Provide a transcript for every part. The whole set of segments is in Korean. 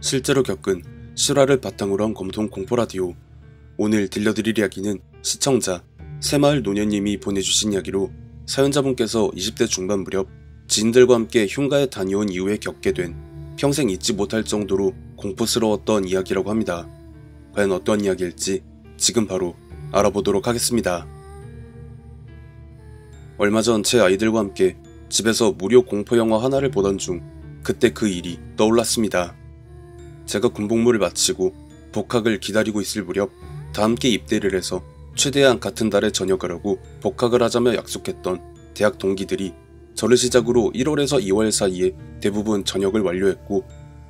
실제로 겪은 실화를 바탕으로 한 검통 공포라디오. 오늘 들려드릴 이야기는 시청자 새마을 노년님이 보내주신 이야기로, 사연자분께서 20대 중반 무렵 지인들과 함께 흉가에 다녀온 이후에 겪게 된 평생 잊지 못할 정도로 공포스러웠던 이야기라고 합니다. 과연 어떤 이야기일지 지금 바로 알아보도록 하겠습니다. 얼마 전 제 아이들과 함께 집에서 무료 공포영화 하나를 보던 중 그때 그 일이 떠올랐습니다. 제가 군복무를 마치고 복학을 기다리고 있을 무렵 다 함께 입대를 해서 최대한 같은 달에 전역하려고 복학을 하자며 약속했던 대학 동기들이 저를 시작으로 1월에서 2월 사이에 대부분 전역을 완료했고,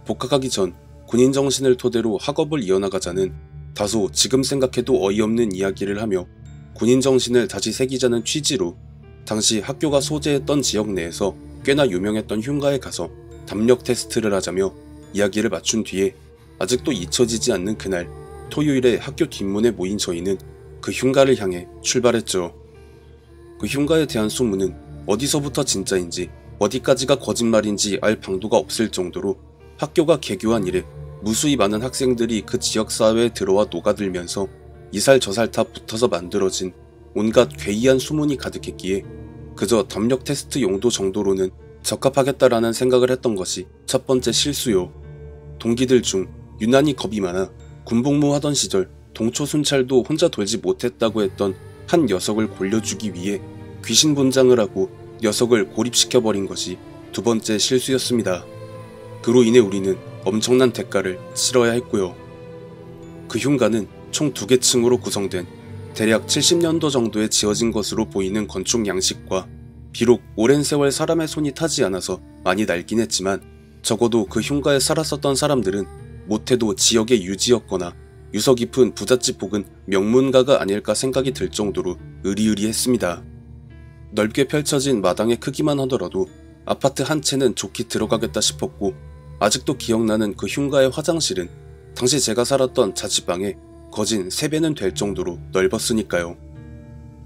복학하기 전 군인 정신을 토대로 학업을 이어나가자는 다소 지금 생각해도 어이없는 이야기를 하며 군인 정신을 다시 새기자는 취지로 당시 학교가 소재했던 지역 내에서 꽤나 유명했던 흉가에 가서 담력 테스트를 하자며 이야기를 맞춘 뒤에 아직도 잊혀지지 않는 그날 토요일에 학교 뒷문에 모인 저희는 그 흉가를 향해 출발했죠. 그 흉가에 대한 소문은 어디서부터 진짜인지 어디까지가 거짓말인지 알 방도가 없을 정도로 학교가 개교한 이래 무수히 많은 학생들이 그 지역사회에 들어와 녹아들면서 이살 저살 다 붙어서 만들어진 온갖 괴이한 소문이 가득했기에 그저 담력 테스트 용도 정도로는 적합하겠다라는 생각을 했던 것이 첫 번째 실수요. 동기들 중 유난히 겁이 많아 군복무 하던 시절 동초 순찰도 혼자 돌지 못했다고 했던 한 녀석을 골려주기 위해 귀신 분장을 하고 녀석을 고립시켜버린 것이 두 번째 실수였습니다. 그로 인해 우리는 엄청난 대가를 치러야 했고요. 그 흉가는 총 2개 층으로 구성된 대략 70년도 정도에 지어진 것으로 보이는 건축 양식과, 비록 오랜 세월 사람의 손이 타지 않아서 많이 낡긴 했지만 적어도 그 흉가에 살았었던 사람들은 못해도 지역의 유지였거나 유서 깊은 부잣집 혹은 명문가가 아닐까 생각이 들 정도로 으리으리했습니다. 넓게 펼쳐진 마당의 크기만 하더라도 아파트 한 채는 좋게 들어가겠다 싶었고, 아직도 기억나는 그 흉가의 화장실은 당시 제가 살았던 자취방의 거진 3배는 될 정도로 넓었으니까요.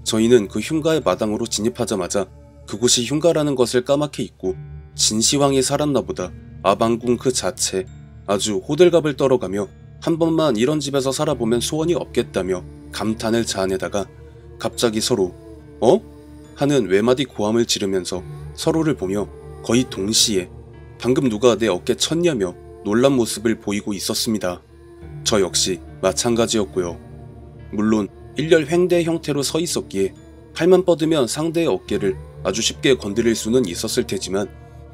저희는 그 흉가의 마당으로 진입하자마자 그곳이 흉가라는 것을 까맣게 잊고 진시황이 살았나 보다 아방궁 그 자체 아주 호들갑을 떨어가며 한 번만 이런 집에서 살아보면 소원이 없겠다며 감탄을 자아내다가 갑자기 서로 "어?" 하는 외마디 고함을 지르면서 서로를 보며 거의 동시에 방금 누가 내 어깨 쳤냐며 놀란 모습을 보이고 있었습니다. 저 역시 마찬가지였고요. 물론 일렬 횡대 형태로 서 있었기에 팔만 뻗으면 상대의 어깨를 아주 쉽게 건드릴 수는 있었을 테지만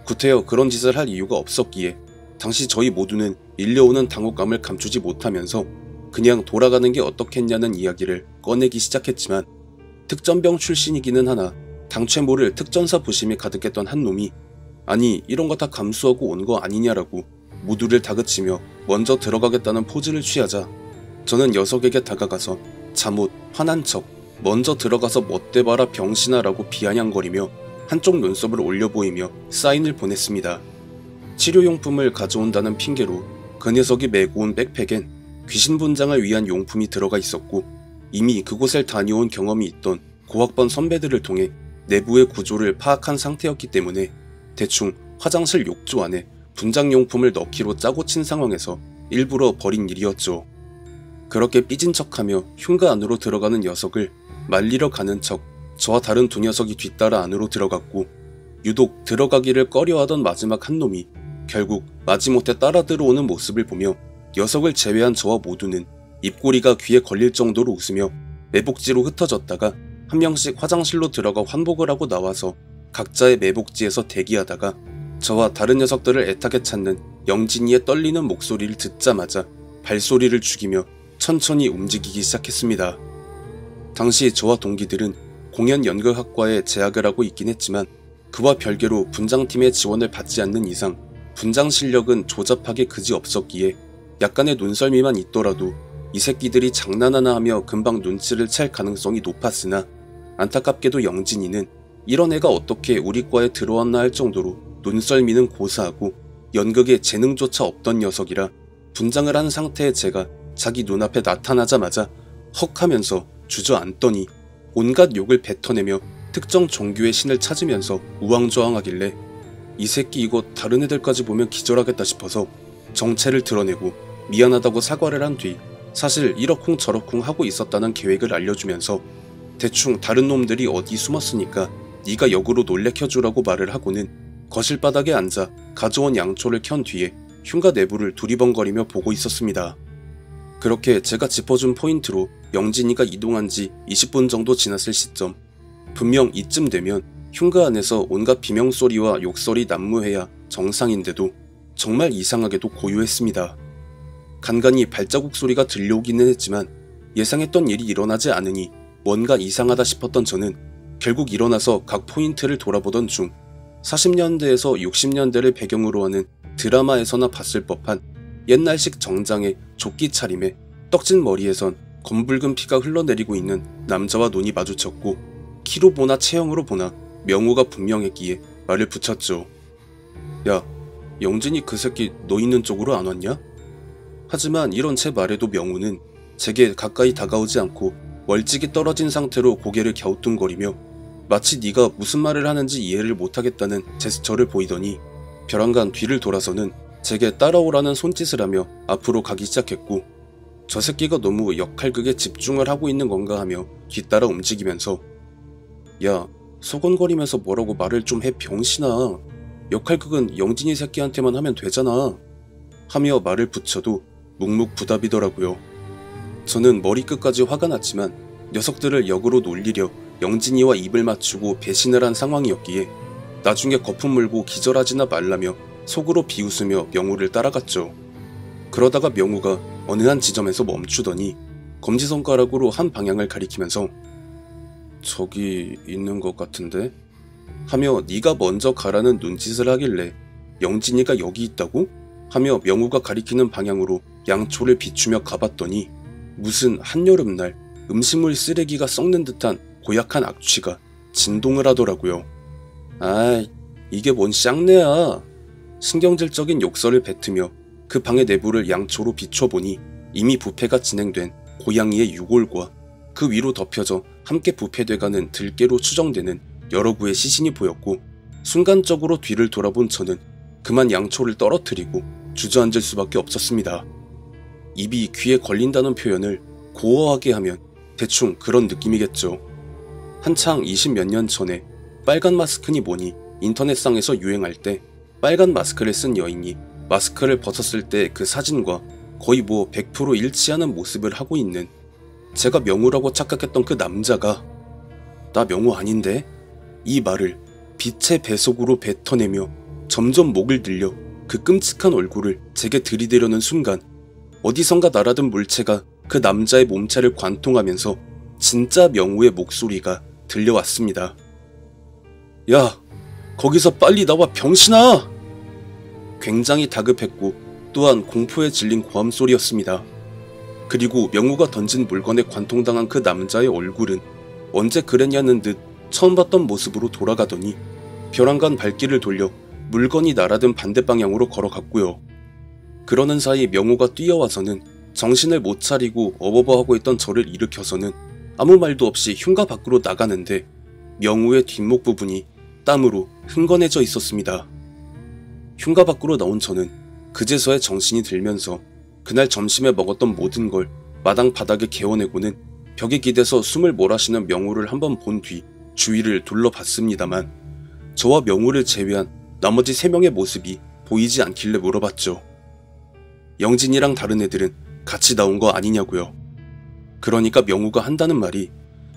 구태여 그런 짓을 할 이유가 없었기에 당시 저희 모두는 밀려오는 당혹감을 감추지 못하면서 그냥 돌아가는 게 어떻겠냐는 이야기를 꺼내기 시작했지만, 특전병 출신이기는 하나 당최 모를 특전사 부심이 가득했던 한 놈이 "아니 이런 거 다 감수하고 온 거 아니냐라고 모두를 다그치며 먼저 들어가겠다는 포즈를 취하자 저는 녀석에게 다가가서 잠옷 화난 척 "먼저 들어가서 멋대 봐라 병신아라고 비아냥거리며 한쪽 눈썹을 올려 보이며 사인을 보냈습니다. 치료용품을 가져온다는 핑계로 그 녀석이 메고 온 백팩엔 귀신 분장을 위한 용품이 들어가 있었고, 이미 그곳을 다녀온 경험이 있던 고학번 선배들을 통해 내부의 구조를 파악한 상태였기 때문에 대충 화장실 욕조 안에 분장용품을 넣기로 짜고 친 상황에서 일부러 벌인 일이었죠. 그렇게 삐진 척하며 흉가 안으로 들어가는 녀석을 말리러 가는 척 저와 다른 2 녀석이 뒤따라 안으로 들어갔고, 유독 들어가기를 꺼려하던 마지막 한 놈이 결국 마지못해 따라 들어오는 모습을 보며 녀석을 제외한 저와 모두는 입꼬리가 귀에 걸릴 정도로 웃으며 매복지로 흩어졌다가 한 명씩 화장실로 들어가 환복을 하고 나와서 각자의 매복지에서 대기하다가 저와 다른 녀석들을 애타게 찾는 영진이의 떨리는 목소리를 듣자마자 발소리를 죽이며 천천히 움직이기 시작했습니다. 당시 저와 동기들은 공연연극학과에 재학을 하고 있긴 했지만 그와 별개로 분장팀의 지원을 받지 않는 이상 분장 실력은 조잡하게 그지없었기에 약간의 눈썰미만 있더라도 이 새끼들이 장난하나 하며 금방 눈치를 챌 가능성이 높았으나, 안타깝게도 영진이는 이런 애가 어떻게 우리 과에 들어왔나 할 정도로 눈썰미는 고사하고 연극에 재능조차 없던 녀석이라 분장을 한 상태의 제가 자기 눈앞에 나타나자마자 헉 하면서 주저앉더니 온갖 욕을 뱉어내며 특정 종교의 신을 찾으면서 우왕좌왕하길래 이 새끼 이거 다른 애들까지 보면 기절하겠다 싶어서 정체를 드러내고 미안하다고 사과를 한 뒤 사실 이러쿵 저러쿵 하고 있었다는 계획을 알려주면서 대충 다른 놈들이 어디 숨었으니까 네가 역으로 놀래켜주라고 말을 하고는 거실 바닥에 앉아 가져온 양초를 켠 뒤에 흉가 내부를 두리번거리며 보고 있었습니다. 그렇게 제가 짚어준 포인트로 영진이가 이동한 지 20분 정도 지났을 시점, 분명 이쯤 되면 흉가 안에서 온갖 비명소리와 욕설이 난무해야 정상인데도 정말 이상하게도 고요했습니다. 간간히 발자국 소리가 들려오기는 했지만 예상했던 일이 일어나지 않으니 뭔가 이상하다 싶었던 저는 결국 일어나서 각 포인트를 돌아보던 중 40년대에서 60년대를 배경으로 하는 드라마에서나 봤을 법한 옛날식 정장의 조끼 차림에 떡진 머리에선 검붉은 피가 흘러내리고 있는 남자와 눈이 마주쳤고 키로 보나 체형으로 보나 명우가 분명했기에 말을 붙였죠. 야, 영진이 그 새끼 너 있는 쪽으로 안 왔냐? 하지만 이런 제 말에도 명우는 제게 가까이 다가오지 않고 멀찍이 떨어진 상태로 고개를 갸우뚱거리며 마치 네가 무슨 말을 하는지 이해를 못하겠다는 제스처를 보이더니 벼랑간 뒤를 돌아서는 제게 따라오라는 손짓을 하며 앞으로 가기 시작했고, 저 새끼가 너무 역할극에 집중을 하고 있는 건가 하며 뒤따라 움직이면서 야, 소곤거리면서 뭐라고 말을 좀 해 병신아. 역할극은 영진이 새끼한테만 하면 되잖아. 하며 말을 붙여도 묵묵부답이더라고요. 저는 머리끝까지 화가 났지만 녀석들을 역으로 놀리려 영진이와 입을 맞추고 배신을 한 상황이었기에 나중에 거품 물고 기절하지나 말라며 속으로 비웃으며 명우를 따라갔죠. 그러다가 명우가 어느 한 지점에서 멈추더니 검지손가락으로 한 방향을 가리키면서 저기 있는 것 같은데? 하며 네가 먼저 가라는 눈짓을 하길래 영진이가 여기 있다고? 하며 명우가 가리키는 방향으로 양초를 비추며 가봤더니 무슨 한여름날 음식물 쓰레기가 썩는 듯한 고약한 악취가 진동을 하더라고요. 아이, 이게 뭔 쌍내야. 신경질적인 욕설을 뱉으며 그 방의 내부를 양초로 비춰보니 이미 부패가 진행된 고양이의 유골과 그 위로 덮여져 함께 부패돼가는 들깨로 추정되는 여러 구의 시신이 보였고, 순간적으로 뒤를 돌아본 저는 그만 양초를 떨어뜨리고 주저앉을 수밖에 없었습니다. 입이 귀에 걸린다는 표현을 고어하게 하면 대충 그런 느낌이겠죠. 한창 20몇 년 전에 빨간 마스크니 뭐니 인터넷상에서 유행할 때 빨간 마스크를 쓴 여인이 마스크를 벗었을 때 그 사진과 거의 100% 일치하는 모습을 하고 있는, 제가 명우라고 착각했던 그 남자가 나 명우 아닌데? 이 말을 빛의 배속으로 뱉어내며 점점 목을 늘려 그 끔찍한 얼굴을 제게 들이대려는 순간 어디선가 날아든 물체가 그 남자의 몸체를 관통하면서 진짜 명우의 목소리가 들려왔습니다. 야, 거기서 빨리 나와 병신아! 굉장히 다급했고 또한 공포에 질린 고함소리였습니다. 그리고 명우가 던진 물건에 관통당한 그 남자의 얼굴은 언제 그랬냐는 듯 처음 봤던 모습으로 돌아가더니 벼랑간 발길을 돌려 물건이 날아든 반대 방향으로 걸어갔고요. 그러는 사이 명우가 뛰어와서는 정신을 못 차리고 어버버하고 있던 저를 일으켜서는 아무 말도 없이 흉가 밖으로 나가는데 명우의 뒷목 부분이 땀으로 흥건해져 있었습니다. 흉가 밖으로 나온 저는 그제서야 정신이 들면서 그날 점심에 먹었던 모든 걸 마당 바닥에 개어내고는 벽에 기대서 숨을 몰아쉬는 명우를 한번 본 뒤 주위를 둘러봤습니다만 저와 명우를 제외한 나머지 3명의 모습이 보이지 않길래 물어봤죠. 영진이랑 다른 애들은 같이 나온 거 아니냐고요. 그러니까 명우가 한다는 말이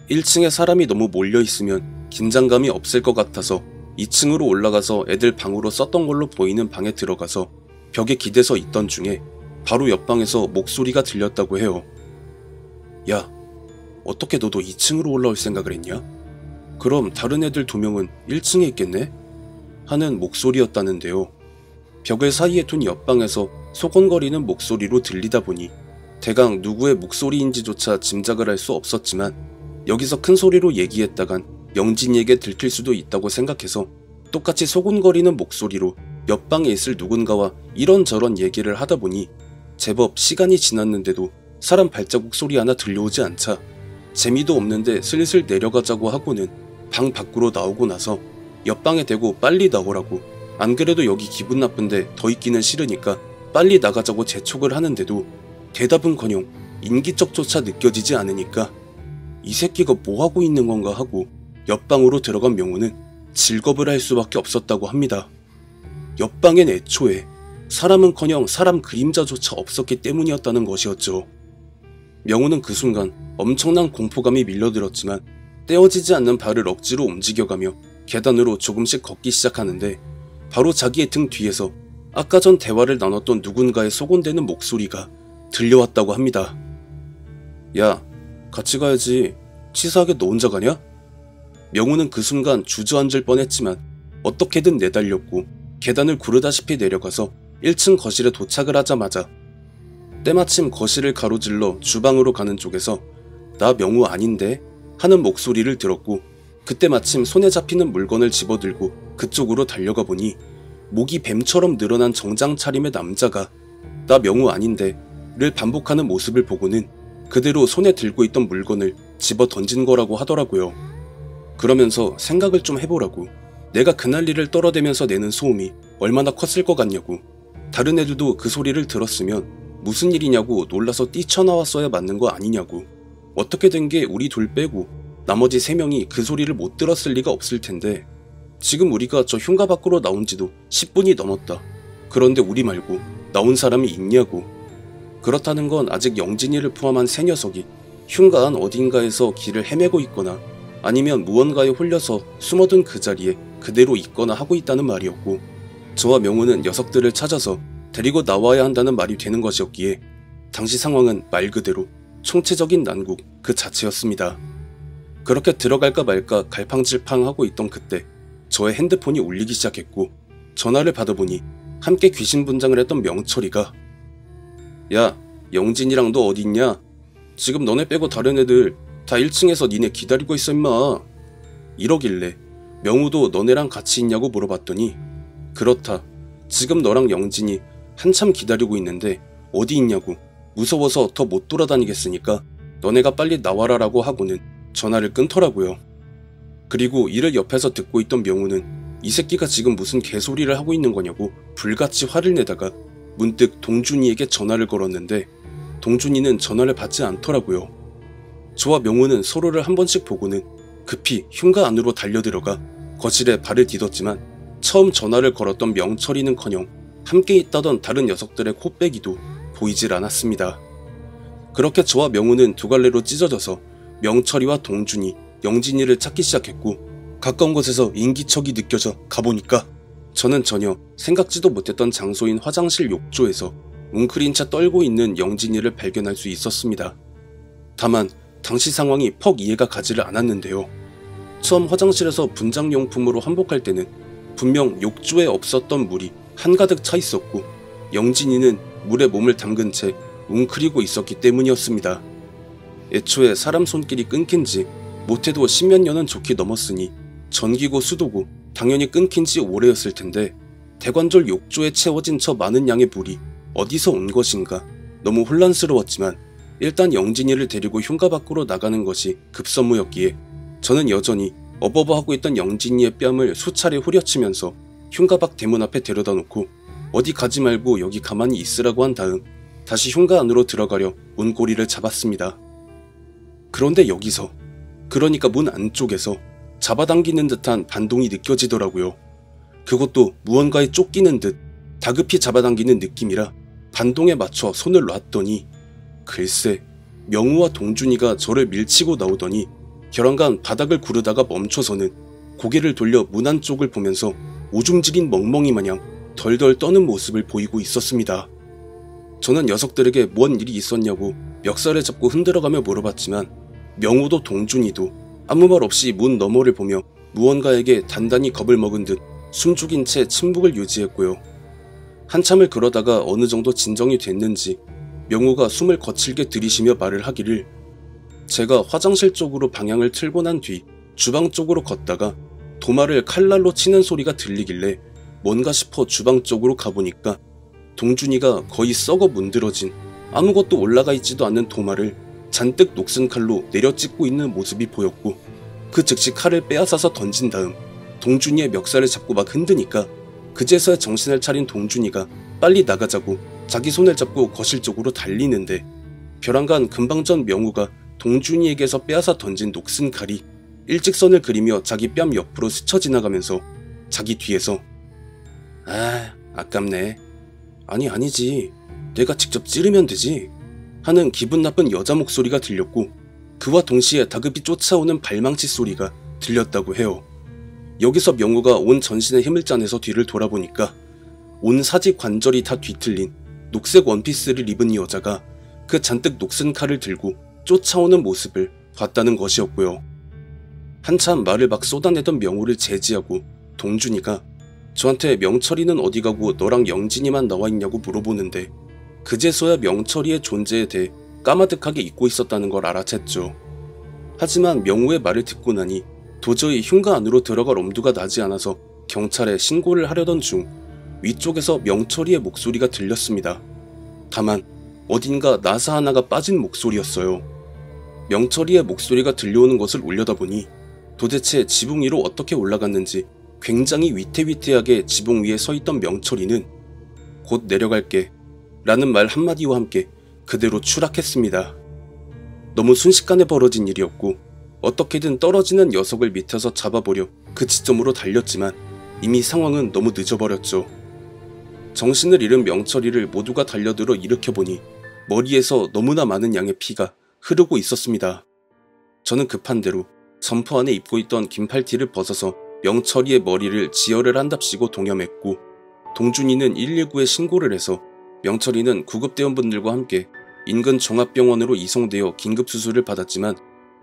1층에 사람이 너무 몰려있으면 긴장감이 없을 것 같아서 2층으로 올라가서 애들 방으로 썼던 걸로 보이는 방에 들어가서 벽에 기대서 있던 중에 바로 옆방에서 목소리가 들렸다고 해요. 야, 어떻게 너도 2층으로 올라올 생각을 했냐? 그럼 다른 애들 2명은 1층에 있겠네? 하는 목소리였다는데요. 벽을 사이에 둔 옆방에서 소곤거리는 목소리로 들리다 보니 대강 누구의 목소리인지조차 짐작을 할 수 없었지만 여기서 큰 소리로 얘기했다간 영진이에게 들킬 수도 있다고 생각해서 똑같이 소곤거리는 목소리로 옆방에 있을 누군가와 이런저런 얘기를 하다 보니 제법 시간이 지났는데도 사람 발자국 소리 하나 들려오지 않자 재미도 없는데 슬슬 내려가자고 하고는 방 밖으로 나오고 나서 옆방에 대고 빨리 나오라고, 안 그래도 여기 기분 나쁜데 더 있기는 싫으니까 빨리 나가자고 재촉을 하는데도 대답은커녕 인기척조차 느껴지지 않으니까 이 새끼가 뭐하고 있는 건가 하고 옆방으로 들어간 명호는 질겁을 할 수밖에 없었다고 합니다. 옆방엔 애초에 사람은커녕 사람 그림자조차 없었기 때문이었다는 것이었죠. 명호는 그 순간 엄청난 공포감이 밀려들었지만 떼어지지 않는 발을 억지로 움직여가며 계단으로 조금씩 걷기 시작하는데 바로 자기의 등 뒤에서 아까 전 대화를 나눴던 누군가의 소곤대는 목소리가 들려왔다고 합니다. 야, 같이 가야지. 치사하게 너 혼자 가냐? 명호는 그 순간 주저앉을 뻔했지만 어떻게든 내달렸고 계단을 구르다시피 내려가서 1층 거실에 도착을 하자마자 때마침 거실을 가로질러 주방으로 가는 쪽에서 나 명호 아닌데? 하는 목소리를 들었고 그때 마침 손에 잡히는 물건을 집어들고 그쪽으로 달려가 보니 목이 뱀처럼 늘어난 정장 차림의 남자가 나 명호 아닌데? 를 반복하는 모습을 보고는 그대로 손에 들고 있던 물건을 집어 던진 거라고 하더라고요. 그러면서 생각을 좀 해보라고. 내가 그 난리를 떨어대면서 내는 소음이 얼마나 컸을 것 같냐고. 다른 애들도 그 소리를 들었으면 무슨 일이냐고 놀라서 뛰쳐나왔어야 맞는 거 아니냐고. 어떻게 된 게 우리 둘 빼고 나머지 3명이 그 소리를 못 들었을 리가 없을 텐데 지금 우리가 저 흉가 밖으로 나온 지도 10분이 넘었다. 그런데 우리 말고 나온 사람이 있냐고. 그렇다는 건 아직 영진이를 포함한 3녀석이 흉가 안 어딘가에서 길을 헤매고 있거나 아니면 무언가에 홀려서 숨어든 그 자리에 그대로 있거나 하고 있다는 말이었고 저와 명호는 녀석들을 찾아서 데리고 나와야 한다는 말이 되는 것이었기에 당시 상황은 말 그대로 총체적인 난국 그 자체였습니다. 그렇게 들어갈까 말까 갈팡질팡하고 있던 그때 저의 핸드폰이 울리기 시작했고 전화를 받아보니 함께 귀신 분장을 했던 명철이가 야, 영진이랑 너 어딨냐? 지금 너네 빼고 다른 애들 다 1층에서 니네 기다리고 있어 임마. 이러길래 명우도 너네랑 같이 있냐고 물어봤더니 그렇다. 지금 너랑 영진이 한참 기다리고 있는데 어디 있냐고. 무서워서 더 못 돌아다니겠으니까 너네가 빨리 나와라라고 하고는 전화를 끊더라고요. 그리고 이를 옆에서 듣고 있던 명우는 이 새끼가 지금 무슨 개소리를 하고 있는 거냐고 불같이 화를 내다가 문득 동준이에게 전화를 걸었는데 동준이는 전화를 받지 않더라고요. 저와 명호는 서로를 한 번씩 보고는 급히 흉가 안으로 달려들어가 거실에 발을 디뎠지만 처음 전화를 걸었던 명철이는커녕 함께 있다던 다른 녀석들의 코빼기도 보이질 않았습니다. 그렇게 저와 명호는 두 갈래로 찢어져서 명철이와 동준이, 영진이를 찾기 시작했고 가까운 곳에서 인기척이 느껴져 가보니까 저는 전혀 생각지도 못했던 장소인 화장실 욕조에서 웅크린 채 떨고 있는 영진이를 발견할 수 있었습니다. 다만 당시 상황이 퍽 이해가 가지를 않았는데요. 처음 화장실에서 분장용품으로 환복할 때는 분명 욕조에 없었던 물이 한가득 차 있었고 영진이는 물에 몸을 담근 채 웅크리고 있었기 때문이었습니다. 애초에 사람 손길이 끊긴 지 못해도 10몇 년은 좋게 넘었으니 전기고 수도고 당연히 끊긴 지 오래였을 텐데 대관절 욕조에 채워진 저 많은 양의 물이 어디서 온 것인가 너무 혼란스러웠지만 일단 영진이를 데리고 흉가 밖으로 나가는 것이 급선무였기에 저는 여전히 어버버하고 있던 영진이의 뺨을 수차례 후려치면서 흉가 밖 대문 앞에 데려다 놓고 어디 가지 말고 여기 가만히 있으라고 한 다음 다시 흉가 안으로 들어가려 문고리를 잡았습니다. 그런데 여기서 그러니까 문 안쪽에서 잡아당기는 듯한 반동이 느껴지더라고요. 그것도 무언가에 쫓기는 듯 다급히 잡아당기는 느낌이라 반동에 맞춰 손을 놨더니 글쎄 명우와 동준이가 저를 밀치고 나오더니 결혼간 바닥을 구르다가 멈춰서는 고개를 돌려 문 안쪽을 보면서 오줌 지린 멍멍이 마냥 덜덜 떠는 모습을 보이고 있었습니다. 저는 녀석들에게 뭔 일이 있었냐고 멱살을 잡고 흔들어가며 물어봤지만 명우도 동준이도 아무 말 없이 문 너머를 보며 무언가에게 단단히 겁을 먹은 듯 숨죽인 채 침묵을 유지했고요. 한참을 그러다가 어느 정도 진정이 됐는지 명우가 숨을 거칠게 들이쉬며 말을 하기를 제가 화장실 쪽으로 방향을 틀고 난 뒤 주방 쪽으로 걷다가 도마를 칼날로 치는 소리가 들리길래 뭔가 싶어 주방 쪽으로 가보니까 동준이가 거의 썩어 문드러진 아무것도 올라가 있지도 않는 도마를 잔뜩 녹슨 칼로 내려찍고 있는 모습이 보였고 그 즉시 칼을 빼앗아서 던진 다음 동준이의 멱살을 잡고 막 흔드니까 그제서야 정신을 차린 동준이가 빨리 나가자고 자기 손을 잡고 거실 쪽으로 달리는데 벼랑간 금방 전 명우가 동준이에게서 빼앗아 던진 녹슨 칼이 일직선을 그리며 자기 뺨 옆으로 스쳐 지나가면서 자기 뒤에서 아깝네. 아니지. 내가 직접 찌르면 되지. 하는 기분 나쁜 여자 목소리가 들렸고 그와 동시에 다급히 쫓아오는 발망치 소리가 들렸다고 해요. 여기서 명우가 온 전신에 힘을 짜내서 뒤를 돌아보니까 온 사지 관절이 다 뒤틀린 녹색 원피스를 입은 이 여자가 그 잔뜩 녹슨 칼을 들고 쫓아오는 모습을 봤다는 것이었고요. 한참 말을 막 쏟아내던 명우를 제지하고 동준이가 저한테 명철이는 어디 가고 너랑 영진이만 나와 있냐고 물어보는데 그제서야 명철이의 존재에 대해 까마득하게 잊고 있었다는 걸 알아챘죠. 하지만 명우의 말을 듣고 나니 도저히 흉가 안으로 들어갈 엄두가 나지 않아서 경찰에 신고를 하려던 중 위쪽에서 명철이의 목소리가 들렸습니다. 다만 어딘가 나사 하나가 빠진 목소리였어요. 명철이의 목소리가 들려오는 것을 올려다보니 도대체 지붕 위로 어떻게 올라갔는지 굉장히 위태위태하게 지붕 위에 서있던 명철이는 곧 내려갈게 라는 말 한마디와 함께 그대로 추락했습니다. 너무 순식간에 벌어진 일이었고 어떻게든 떨어지는 녀석을 밑에서 잡아보려 그 지점으로 달렸지만 이미 상황은 너무 늦어버렸죠. 정신을 잃은 명철이를 모두가 달려들어 일으켜보니 머리에서 너무나 많은 양의 피가 흐르고 있었습니다. 저는 급한 대로 점퍼 안에 입고 있던 긴 팔티를 벗어서 명철이의 머리를 지혈을 한답시고 동염했고 동준이는 119에 신고를 해서 명철이는 구급대원분들과 함께 인근 종합병원으로 이송되어 긴급수술을 받았지만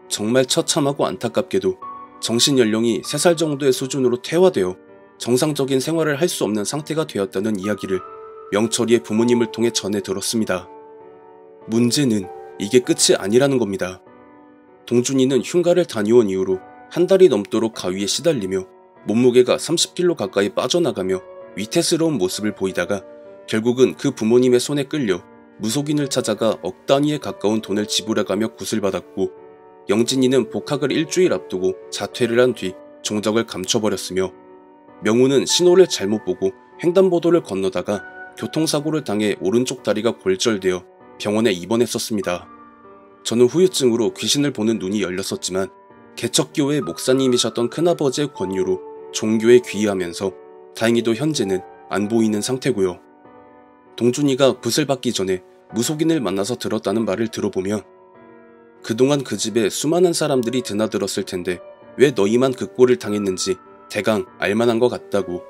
정말 처참하고 안타깝게도 정신연령이 3살 정도의 수준으로 퇴화되어 정상적인 생활을 할 수 없는 상태가 되었다는 이야기를 명철이의 부모님을 통해 전해 들었습니다. 문제는 이게 끝이 아니라는 겁니다. 동준이는 흉가를 다녀온 이후로 한 달이 넘도록 가위에 시달리며 몸무게가 30kg 가까이 빠져나가며 위태스러운 모습을 보이다가 결국은 그 부모님의 손에 끌려 무속인을 찾아가 억 단위에 가까운 돈을 지불해가며 구슬받았고 영진이는 복학을 일주일 앞두고 자퇴를 한 뒤 종적을 감춰버렸으며 명우는 신호를 잘못 보고 횡단보도를 건너다가 교통사고를 당해 오른쪽 다리가 골절되어 병원에 입원했었습니다. 저는 후유증으로 귀신을 보는 눈이 열렸었지만 개척교회 목사님이셨던 큰아버지의 권유로 종교에 귀의하면서 다행히도 현재는 안 보이는 상태고요. 동준이가 굿을 받기 전에 무속인을 만나서 들었다는 말을 들어보면 그동안 그 집에 수많은 사람들이 드나들었을 텐데 왜 너희만 그 꼴을 당했는지 대강 알만한 것 같다고.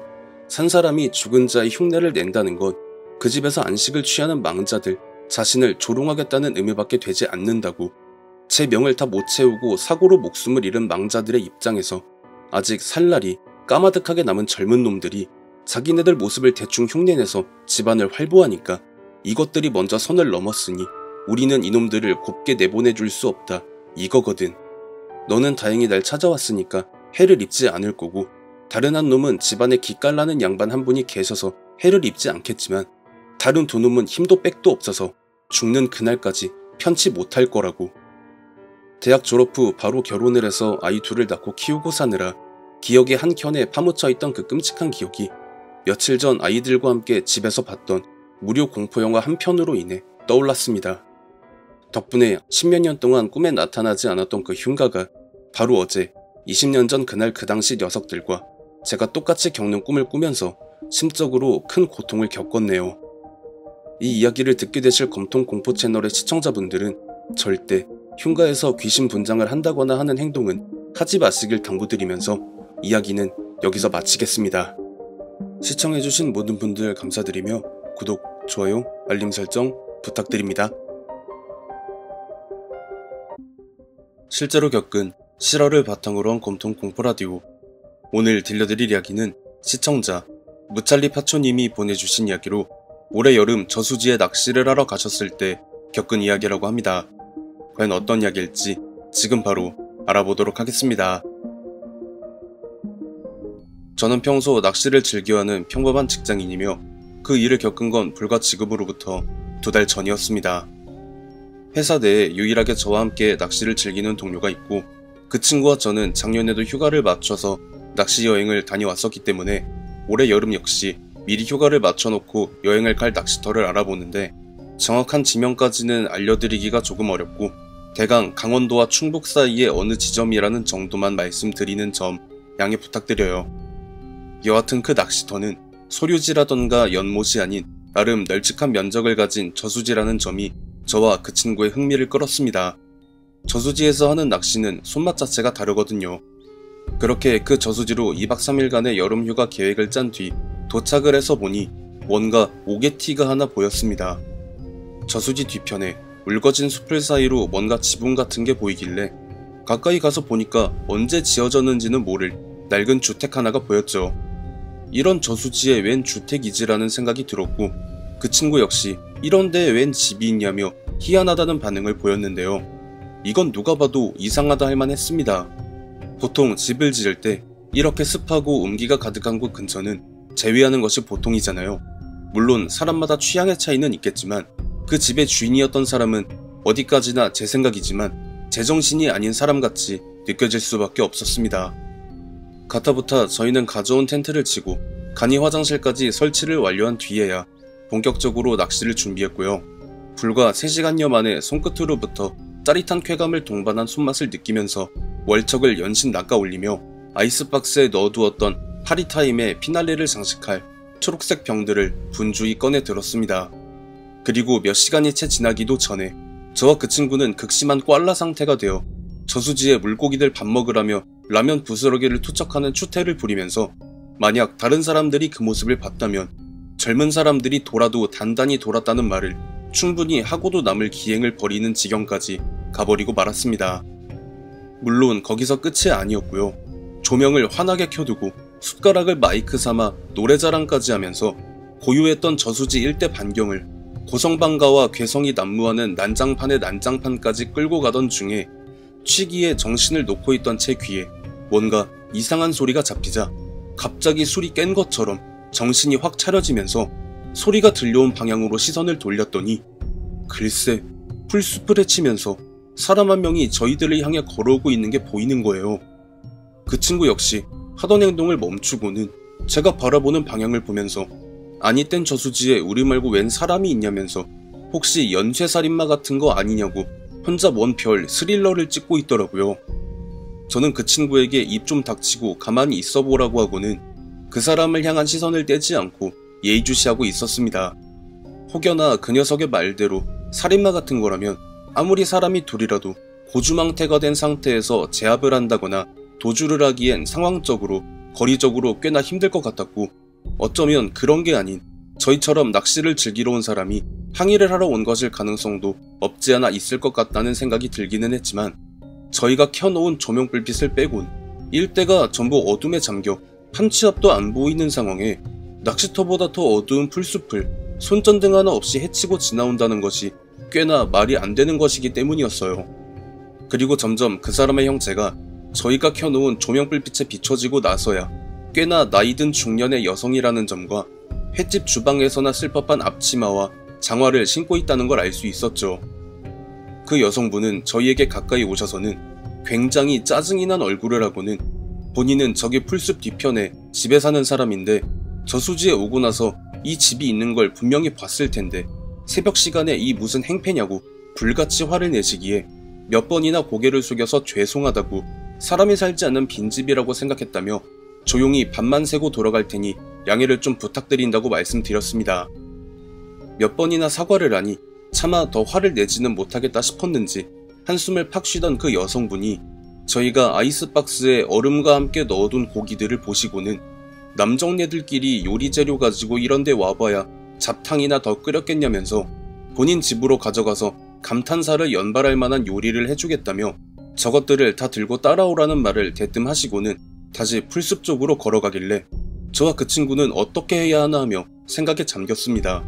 산 사람이 죽은 자의 흉내를 낸다는 건 그 집에서 안식을 취하는 망자들 자신을 조롱하겠다는 의미밖에 되지 않는다고. 제 명을 다 못 채우고 사고로 목숨을 잃은 망자들의 입장에서 아직 살 날이 까마득하게 남은 젊은 놈들이 자기네들 모습을 대충 흉내내서 집안을 활보하니까 이것들이 먼저 선을 넘었으니 우리는 이놈들을 곱게 내보내줄 수 없다 이거거든. 너는 다행히 날 찾아왔으니까 해를 입지 않을 거고 다른 한 놈은 집안에 기깔나는 양반 한 분이 계셔서 해를 입지 않겠지만 다른 두 놈은 힘도 빽도 없어서 죽는 그날까지 편치 못할 거라고. 대학 졸업 후 바로 결혼을 해서 아이 둘을 낳고 키우고 사느라 기억의 한 켠에 파묻혀 있던 그 끔찍한 기억이 며칠 전 아이들과 함께 집에서 봤던 무료 공포영화 한 편으로 인해 떠올랐습니다. 덕분에 10몇 년 동안 꿈에 나타나지 않았던 그 흉가가 바로 어제 20년 전 그날 그 당시 녀석들과 제가 똑같이 겪는 꿈을 꾸면서 심적으로 큰 고통을 겪었네요. 이 이야기를 듣게 되실 검통공포 채널의 시청자분들은 절대 흉가에서 귀신 분장을 한다거나 하는 행동은 하지 마시길 당부드리면서 이야기는 여기서 마치겠습니다. 시청해주신 모든 분들 감사드리며 구독, 좋아요, 알림 설정 부탁드립니다. 실제로 겪은 실화를 바탕으로 한 검통공포라디오. 오늘 들려드릴 이야기는 시청자 무찰리 파초님이 보내주신 이야기로 올해 여름 저수지에 낚시를 하러 가셨을 때 겪은 이야기라고 합니다. 과연 어떤 이야기일지 지금 바로 알아보도록 하겠습니다. 저는 평소 낚시를 즐겨하는 평범한 직장인이며 그 일을 겪은 건 불과 지금으로부터 2달 전이었습니다. 회사 내에 유일하게 저와 함께 낚시를 즐기는 동료가 있고 그 친구와 저는 작년에도 휴가를 맞춰서 낚시 여행을 다녀왔었기 때문에 올해 여름 역시 미리 휴가를 맞춰놓고 여행을 갈 낚시터를 알아보는데 정확한 지명까지는 알려드리기가 조금 어렵고 대강 강원도와 충북 사이의 어느 지점이라는 정도만 말씀드리는 점 양해 부탁드려요. 여하튼 그 낚시터는 소류지라던가 연못이 아닌 나름 널찍한 면적을 가진 저수지라는 점이 저와 그 친구의 흥미를 끌었습니다. 저수지에서 하는 낚시는 손맛 자체가 다르거든요. 그렇게 그 저수지로 2박 3일간의 여름휴가 계획을 짠 뒤 도착을 해서 보니 뭔가 오개티가 하나 보였습니다. 저수지 뒤편에 울거진 숲을 사이로 뭔가 지붕 같은 게 보이길래 가까이 가서 보니까 언제 지어졌는지는 모를 낡은 주택 하나가 보였죠. 이런 저수지에 웬 주택이지라는 생각이 들었고 그 친구 역시 이런 데에 웬 집이 있냐며 희한하다는 반응을 보였는데요. 이건 누가 봐도 이상하다 할 만했습니다. 보통 집을 지을 때 이렇게 습하고 음기가 가득한 곳 근처는 제외하는 것이 보통이잖아요. 물론 사람마다 취향의 차이는 있겠지만 그 집의 주인이었던 사람은 어디까지나 제 생각이지만 제정신이 아닌 사람같이 느껴질 수밖에 없었습니다. 가타부타 저희는 가져온 텐트를 치고 간이 화장실까지 설치를 완료한 뒤에야 본격적으로 낚시를 준비했고요. 불과 3시간여 만에 손끝으로부터 짜릿한 쾌감을 동반한 손맛을 느끼면서 월척을 연신 낚아올리며 아이스박스에 넣어두었던 파리타임의 피날레를 장식할 초록색 병들을 분주히 꺼내 들었습니다. 그리고 몇 시간이 채 지나기도 전에 저와 그 친구는 극심한 꽐라 상태가 되어 저수지에 물고기들 밥 먹으라며 라면 부스러기를 투척하는 추태를 부리면서 만약 다른 사람들이 그 모습을 봤다면 젊은 사람들이 돌아도 단단히 돌았다는 말을 충분히 하고도 남을 기행을 벌이는 지경까지 가버리고 말았습니다. 물론 거기서 끝이 아니었고요. 조명을 환하게 켜두고 숟가락을 마이크 삼아 노래자랑까지 하면서 고요했던 저수지 일대 반경을 고성방가와 괴성이 난무하는 난장판의 난장판까지 끌고 가던 중에 취기에 정신을 놓고 있던 제 귀에 뭔가 이상한 소리가 잡히자 갑자기 술이 깬 것처럼 정신이 확 차려지면서 소리가 들려온 방향으로 시선을 돌렸더니 글쎄 풀숲을 헤치면서 사람 한 명이 저희들을 향해 걸어오고 있는 게 보이는 거예요. 그 친구 역시 하던 행동을 멈추고는 제가 바라보는 방향을 보면서 아니 땐 저수지에 우리 말고 웬 사람이 있냐면서 혹시 연쇄살인마 같은 거 아니냐고 혼자 먼 별 스릴러를 찍고 있더라고요. 저는 그 친구에게 입 좀 닥치고 가만히 있어 보라고 하고는 그 사람을 향한 시선을 떼지 않고 예의주시하고 있었습니다. 혹여나 그 녀석의 말대로 살인마 같은 거라면 아무리 사람이 둘이라도 고주망태가 된 상태에서 제압을 한다거나 도주를 하기엔 상황적으로 거리적으로 꽤나 힘들 것 같았고 어쩌면 그런 게 아닌 저희처럼 낚시를 즐기러 온 사람이 항의를 하러 온 것일 가능성도 없지 않아 있을 것 같다는 생각이 들기는 했지만 저희가 켜놓은 조명불빛을 빼곤 일대가 전부 어둠에 잠겨 한 치 앞도 안 보이는 상황에 낚시터보다 더 어두운 풀숲을 손전등 하나 없이 헤치고 지나온다는 것이 꽤나 말이 안 되는 것이기 때문이었어요. 그리고 점점 그 사람의 형체가 저희가 켜놓은 조명불빛에 비춰지고 나서야 꽤나 나이든 중년의 여성이라는 점과 횟집 주방에서나 쓸 법한 앞치마와 장화를 신고 있다는 걸 알 수 있었죠. 그 여성분은 저희에게 가까이 오셔서는 굉장히 짜증이 난 얼굴을 하고는 본인은 저기 풀숲 뒤편에 집에 사는 사람인데 저수지에 오고 나서 이 집이 있는 걸 분명히 봤을 텐데 새벽 시간에 이 무슨 행패냐고 불같이 화를 내시기에 몇 번이나 고개를 숙여서 죄송하다고 사람이 살지 않는 빈집이라고 생각했다며 조용히 밤만 새고 돌아갈 테니 양해를 좀 부탁드린다고 말씀드렸습니다. 몇 번이나 사과를 하니 차마 더 화를 내지는 못하겠다 싶었는지 한숨을 팍 쉬던 그 여성분이 저희가 아이스박스에 얼음과 함께 넣어둔 고기들을 보시고는 남정네들끼리 요리 재료 가지고 이런데 와봐야 잡탕이나 더 끓였겠냐면서 본인 집으로 가져가서 감탄사를 연발할 만한 요리를 해주겠다며 저것들을 다 들고 따라오라는 말을 대뜸하시고는 다시 풀숲 쪽으로 걸어가길래 저와 그 친구는 어떻게 해야 하나 하며 생각에 잠겼습니다.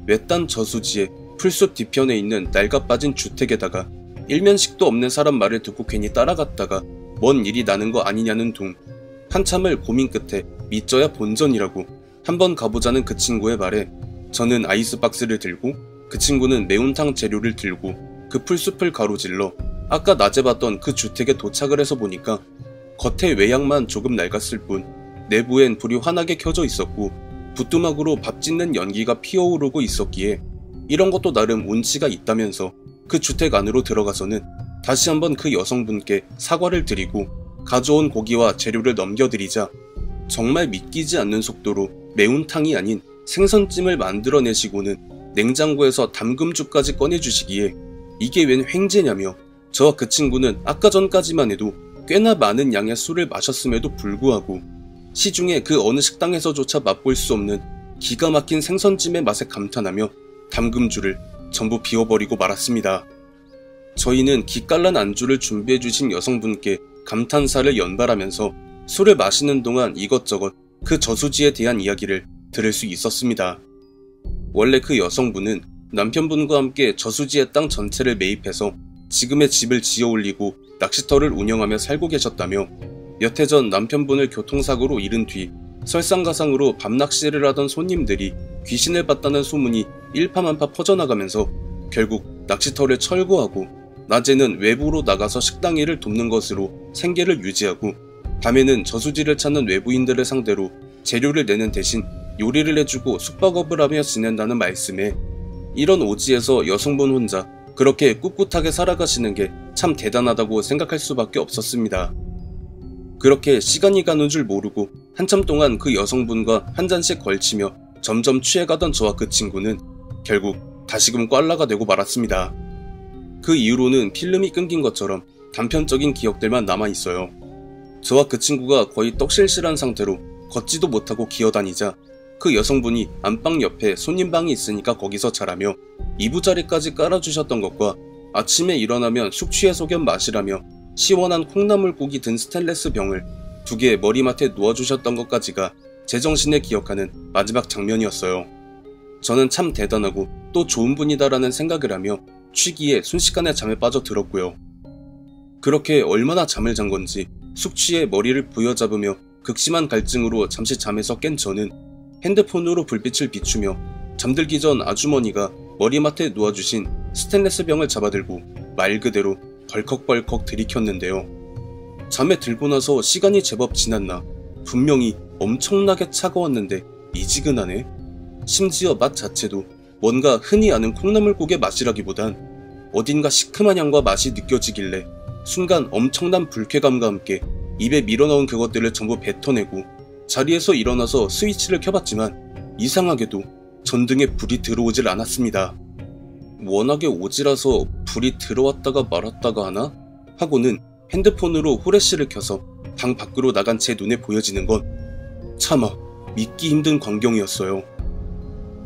외딴 저수지에 풀숲 뒤편에 있는 낡아빠진 주택에다가 일면식도 없는 사람 말을 듣고 괜히 따라갔다가 뭔 일이 나는 거 아니냐는 둥 한참을 고민 끝에 믿져야 본전이라고 한번 가보자는 그 친구의 말에 저는 아이스박스를 들고 그 친구는 매운탕 재료를 들고 그 풀숲을 가로질러 아까 낮에 봤던 그 주택에 도착을 해서 보니까 겉의 외양만 조금 낡았을 뿐 내부엔 불이 환하게 켜져 있었고 부뚜막으로 밥 짓는 연기가 피어오르고 있었기에 이런 것도 나름 운치가 있다면서 그 주택 안으로 들어가서는 다시 한번 그 여성분께 사과를 드리고 가져온 고기와 재료를 넘겨드리자 정말 믿기지 않는 속도로 매운탕이 아닌 생선찜을 만들어내시고는 냉장고에서 담금주까지 꺼내주시기에 이게 웬 횡재냐며 저와 그 친구는 아까 전까지만 해도 꽤나 많은 양의 술을 마셨음에도 불구하고 시중에 그 어느 식당에서조차 맛볼 수 없는 기가 막힌 생선찜의 맛에 감탄하며 담금주를 전부 비워버리고 말았습니다. 저희는 기깔난 안주를 준비해주신 여성분께 감탄사를 연발하면서 술을 마시는 동안 이것저것 그 저수지에 대한 이야기를 들을 수 있었습니다. 원래 그 여성분은 남편분과 함께 저수지의 땅 전체를 매입해서 지금의 집을 지어 올리고 낚시터를 운영하며 살고 계셨다며 몇 해 전 남편분을 교통사고로 잃은 뒤 설상가상으로 밤낚시를 하던 손님들이 귀신을 봤다는 소문이 일파만파 퍼져나가면서 결국 낚시터를 철거하고 낮에는 외부로 나가서 식당 일을 돕는 것으로 생계를 유지하고 밤에는 저수지를 찾는 외부인들을 상대로 재료를 내는 대신 요리를 해주고 숙박업을 하며 지낸다는 말씀에 이런 오지에서 여성분 혼자 그렇게 꿋꿋하게 살아가시는 게 참 대단하다고 생각할 수밖에 없었습니다. 그렇게 시간이 가는 줄 모르고 한참 동안 그 여성분과 한 잔씩 걸치며 점점 취해가던 저와 그 친구는 결국 다시금 꽐라가 되고 말았습니다. 그 이후로는 필름이 끊긴 것처럼 단편적인 기억들만 남아있어요. 저와 그 친구가 거의 떡실실한 상태로 걷지도 못하고 기어다니자 그 여성분이 안방 옆에 손님방이 있으니까 거기서 자라며 이부자리까지 깔아주셨던 것과 아침에 일어나면 숙취해소 겸 마시라며 시원한 콩나물국이 든 스테인레스 병을 2개 머리맡에 놓아주셨던 것까지가 제정신에 기억하는 마지막 장면이었어요. 저는 참 대단하고 또 좋은 분이다라는 생각을 하며 취기에 순식간에 잠에 빠져들었고요. 그렇게 얼마나 잠을 잔 건지 숙취에 머리를 부여잡으며 극심한 갈증으로 잠시 잠에서 깬 저는 핸드폰으로 불빛을 비추며 잠들기 전 아주머니가 머리맡에 놓아주신 스테인레스 병을 잡아들고 말 그대로 벌컥벌컥 들이켰는데요. 잠에 들고 나서 시간이 제법 지났나 분명히 엄청나게 차가웠는데 미지근하네. 심지어 맛 자체도 뭔가 흔히 아는 콩나물국의 맛이라기보단 어딘가 시큼한 향과 맛이 느껴지길래 순간 엄청난 불쾌감과 함께 입에 밀어넣은 그것들을 전부 뱉어내고 자리에서 일어나서 스위치를 켜봤지만 이상하게도 전등에 불이 들어오질 않았습니다. 워낙에 오지라서 불이 들어왔다가 말았다가 하나? 하고는 핸드폰으로 후레쉬를 켜서 방 밖으로 나간 제 눈에 보여지는 건 차마 믿기 힘든 광경이었어요.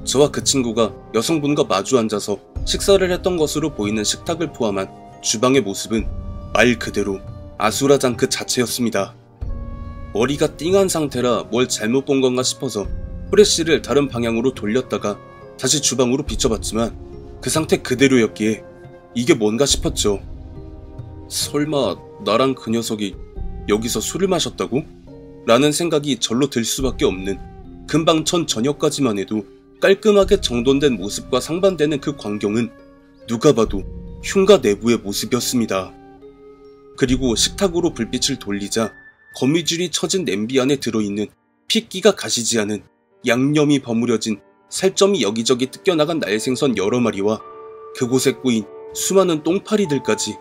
저와 그 친구가 여성분과 마주 앉아서 식사를 했던 것으로 보이는 식탁을 포함한 주방의 모습은 말 그대로 아수라장 그 자체였습니다. 머리가 띵한 상태라 뭘 잘못 본 건가 싶어서 후레쉬를 다른 방향으로 돌렸다가 다시 주방으로 비춰봤지만 그 상태 그대로였기에 이게 뭔가 싶었죠. 설마 나랑 그 녀석이 여기서 술을 마셨다고? 라는 생각이 절로 들 수밖에 없는 금방 전 저녁까지만 해도 깔끔하게 정돈된 모습과 상반되는 그 광경은 누가 봐도 흉가 내부의 모습이었습니다. 그리고 식탁으로 불빛을 돌리자 거미줄이 쳐진 냄비 안에 들어있는 핏기가 가시지 않은 양념이 버무려진 살점이 여기저기 뜯겨나간 날생선 여러 마리와 그곳에 꼬인 수많은 똥파리들까지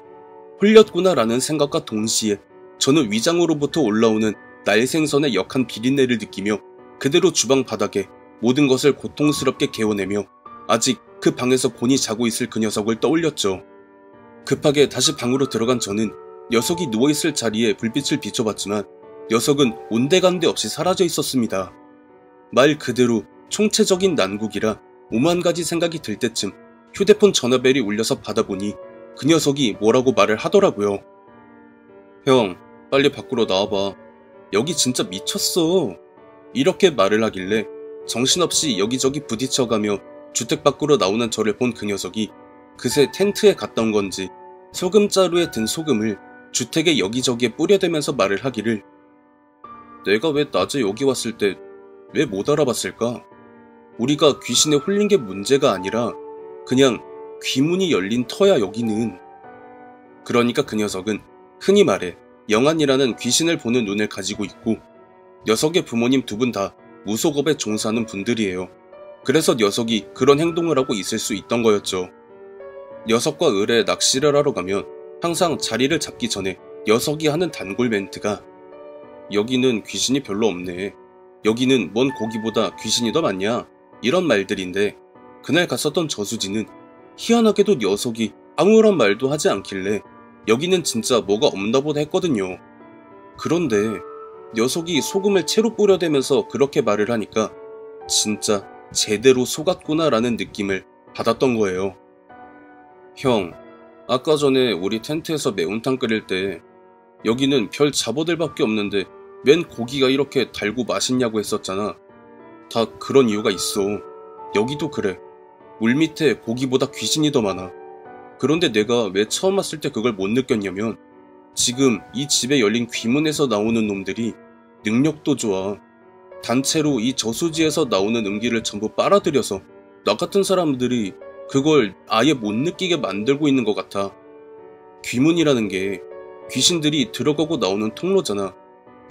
흘렸구나라는 생각과 동시에 저는 위장으로부터 올라오는 날생선의 역한 비린내를 느끼며 그대로 주방 바닥에 모든 것을 고통스럽게 개어내며 아직 그 방에서 곤히 자고 있을 그 녀석을 떠올렸죠. 급하게 다시 방으로 들어간 저는 녀석이 누워있을 자리에 불빛을 비춰봤지만 녀석은 온데간데 없이 사라져 있었습니다. 말 그대로 총체적인 난국이라 오만 가지 생각이 들 때쯤 휴대폰 전화벨이 울려서 받아보니 그 녀석이 뭐라고 말을 하더라고요. 형, 빨리 밖으로 나와봐. 여기 진짜 미쳤어. 이렇게 말을 하길래 정신없이 여기저기 부딪혀가며 주택 밖으로 나오는 저를 본 그 녀석이 그새 텐트에 갔다 온 건지 소금자루에 든 소금을 주택의 여기저기에 뿌려대면서 말을 하기를 내가 왜 낮에 여기 왔을 때 왜 못 알아봤을까? 우리가 귀신에 홀린 게 문제가 아니라 그냥 귀문이 열린 터야 여기는. 그러니까 그 녀석은 흔히 말해 영안이라는 귀신을 보는 눈을 가지고 있고 녀석의 부모님 두 분 다 무속업에 종사하는 분들이에요. 그래서 녀석이 그런 행동을 하고 있을 수 있던 거였죠. 녀석과 을에 낚시를 하러 가면 항상 자리를 잡기 전에 녀석이 하는 단골 멘트가 여기는 귀신이 별로 없네. 여기는 뭔 고기보다 귀신이 더 많냐? 이런 말들인데 그날 갔었던 저수지는 희한하게도 녀석이 아무런 말도 하지 않길래 여기는 진짜 뭐가 없나 보다 했거든요. 그런데 녀석이 소금을 채로 뿌려대면서 그렇게 말을 하니까 진짜 제대로 속았구나 라는 느낌을 받았던 거예요. 형, 아까 전에 우리 텐트에서 매운탕 끓일 때 여기는 별 잡어들밖에 없는데 웬 고기가 이렇게 달고 맛있냐고 했었잖아. 다 그런 이유가 있어. 여기도 그래. 물밑에 고기보다 귀신이 더 많아. 그런데 내가 왜 처음 왔을 때 그걸 못 느꼈냐면 지금 이 집에 열린 귀문에서 나오는 놈들이 능력도 좋아. 단체로 이 저수지에서 나오는 음기를 전부 빨아들여서 나 같은 사람들이 그걸 아예 못 느끼게 만들고 있는 것 같아. 귀문이라는 게 귀신들이 들어가고 나오는 통로잖아.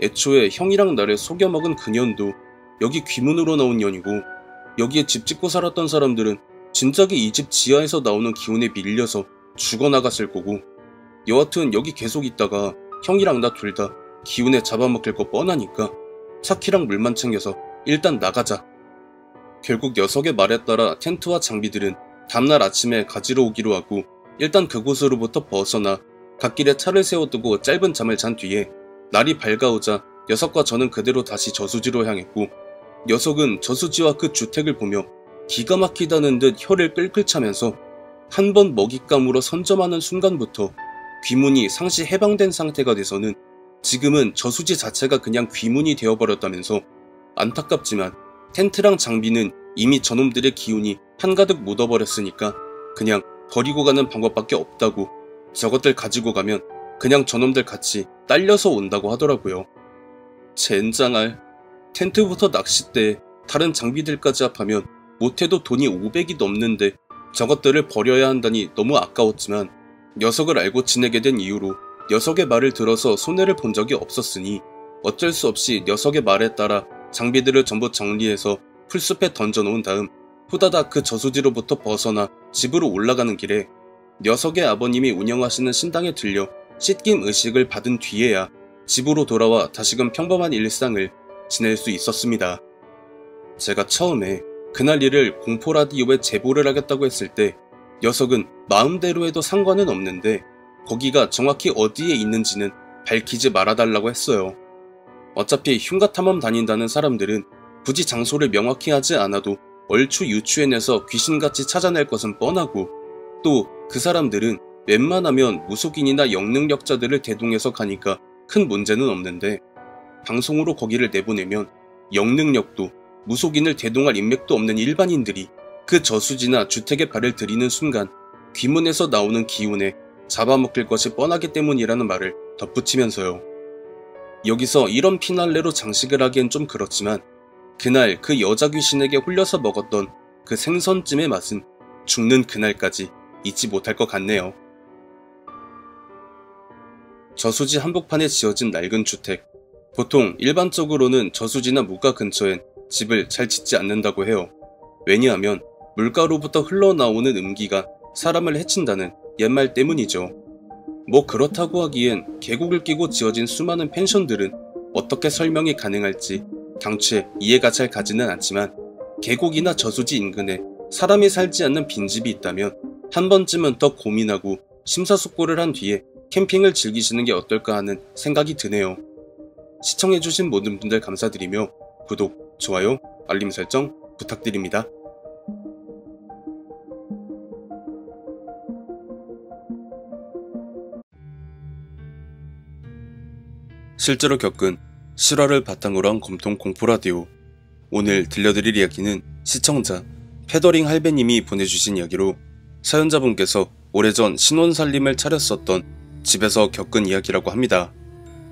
애초에 형이랑 나를 속여먹은 그년도 여기 귀문으로 나온 년이고 여기에 집 짓고 살았던 사람들은 진작에 이 집 지하에서 나오는 기운에 밀려서 죽어나갔을 거고 여하튼 여기 계속 있다가 형이랑 나 둘 다 기운에 잡아먹힐 거 뻔하니까 차키랑 물만 챙겨서 일단 나가자. 결국 녀석의 말에 따라 텐트와 장비들은 다음날 아침에 가지러 오기로 하고 일단 그곳으로부터 벗어나 갓길에 차를 세워두고 짧은 잠을 잔 뒤에 날이 밝아오자 녀석과 저는 그대로 다시 저수지로 향했고 녀석은 저수지와 그 주택을 보며 기가 막히다는 듯 혀를 끌끌 차면서 한 번 먹잇감으로 선점하는 순간부터 귀문이 상시 해방된 상태가 돼서는 지금은 저수지 자체가 그냥 귀문이 되어버렸다면서 안타깝지만 텐트랑 장비는 이미 저놈들의 기운이 한가득 묻어버렸으니까 그냥 버리고 가는 방법밖에 없다고 저것들 가지고 가면 그냥 저놈들 같이 딸려서 온다고 하더라고요. 젠장할. 텐트부터 낚싯대, 다른 장비들까지 합하면 못해도 돈이 500이 넘는데 저것들을 버려야 한다니 너무 아까웠지만 녀석을 알고 지내게 된 이후로 녀석의 말을 들어서 손해를 본 적이 없었으니 어쩔 수 없이 녀석의 말에 따라 장비들을 전부 정리해서 풀숲에 던져놓은 다음 후다닥 그 저수지로부터 벗어나 집으로 올라가는 길에 녀석의 아버님이 운영하시는 신당에 들려 씻김 의식을 받은 뒤에야 집으로 돌아와 다시금 평범한 일상을 지낼 수 있었습니다. 제가 처음에 그날 일을 공포라디오에 제보를 하겠다고 했을 때 녀석은 마음대로 해도 상관은 없는데 거기가 정확히 어디에 있는지는 밝히지 말아달라고 했어요. 어차피 흉가 탐험 다닌다는 사람들은 굳이 장소를 명확히 하지 않아도 얼추 유추해내서 귀신같이 찾아낼 것은 뻔하고 또 그 사람들은 웬만하면 무속인이나 영능력자들을 대동해서 가니까 큰 문제는 없는데 방송으로 거기를 내보내면 영능력도 무속인을 대동할 인맥도 없는 일반인들이 그 저수지나 주택에 발을 들이는 순간 귀문에서 나오는 기운에 잡아먹힐 것이 뻔하기 때문이라는 말을 덧붙이면서요. 여기서 이런 피날레로 장식을 하기엔 좀 그렇지만 그날 그 여자 귀신에게 홀려서 먹었던 그 생선찜의 맛은 죽는 그날까지 잊지 못할 것 같네요. 저수지 한복판에 지어진 낡은 주택. 보통 일반적으로는 저수지나 물가 근처엔 집을 잘 짓지 않는다고 해요. 왜냐하면 물가로부터 흘러나오는 음기가 사람을 해친다는 옛말 때문이죠. 뭐 그렇다고 하기엔 계곡을 끼고 지어진 수많은 펜션들은 어떻게 설명이 가능할지 당최 이해가 잘 가지는 않지만 계곡이나 저수지 인근에 사람이 살지 않는 빈집이 있다면 한 번쯤은 더 고민하고 심사숙고를 한 뒤에 캠핑을 즐기시는 게 어떨까 하는 생각이 드네요. 시청해주신 모든 분들 감사드리며 구독, 좋아요, 알림 설정 부탁드립니다. 실제로 겪은 실화를 바탕으로 한 검통 공포라디오. 오늘 들려드릴 이야기는 시청자 페더링 할배님이 보내주신 이야기로 사연자분께서 오래전 신혼살림을 차렸었던 집에서 겪은 이야기라고 합니다.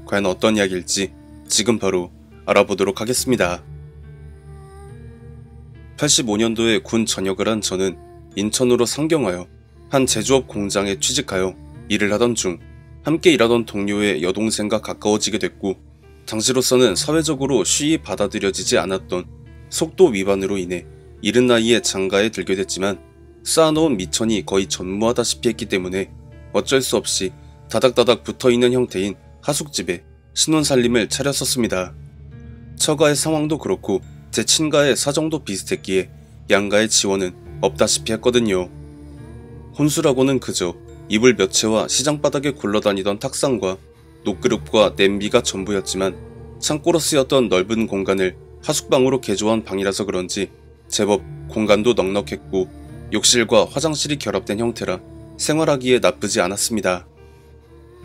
과연 어떤 이야기일지 지금 바로 알아보도록 하겠습니다. 85년도에 군 전역을 한 저는 인천으로 상경하여 한 제조업 공장에 취직하여 일을 하던 중 함께 일하던 동료의 여동생과 가까워지게 됐고 당시로서는 사회적으로 쉬이 받아들여지지 않았던 속도 위반으로 인해 이른 나이에 장가에 들게 됐지만 쌓아놓은 미천이 거의 전무하다시피 했기 때문에 어쩔 수 없이 다닥다닥 붙어있는 형태인 하숙집에 신혼살림을 차렸었습니다. 처가의 상황도 그렇고 제 친가의 사정도 비슷했기에 양가의 지원은 없다시피 했거든요. 혼수라고는 그저 이불 몇 채와 시장바닥에 굴러다니던 탁상과 녹그릇과 냄비가 전부였지만 창고로 쓰였던 넓은 공간을 하숙방으로 개조한 방이라서 그런지 제법 공간도 넉넉했고 욕실과 화장실이 결합된 형태라 생활하기에 나쁘지 않았습니다.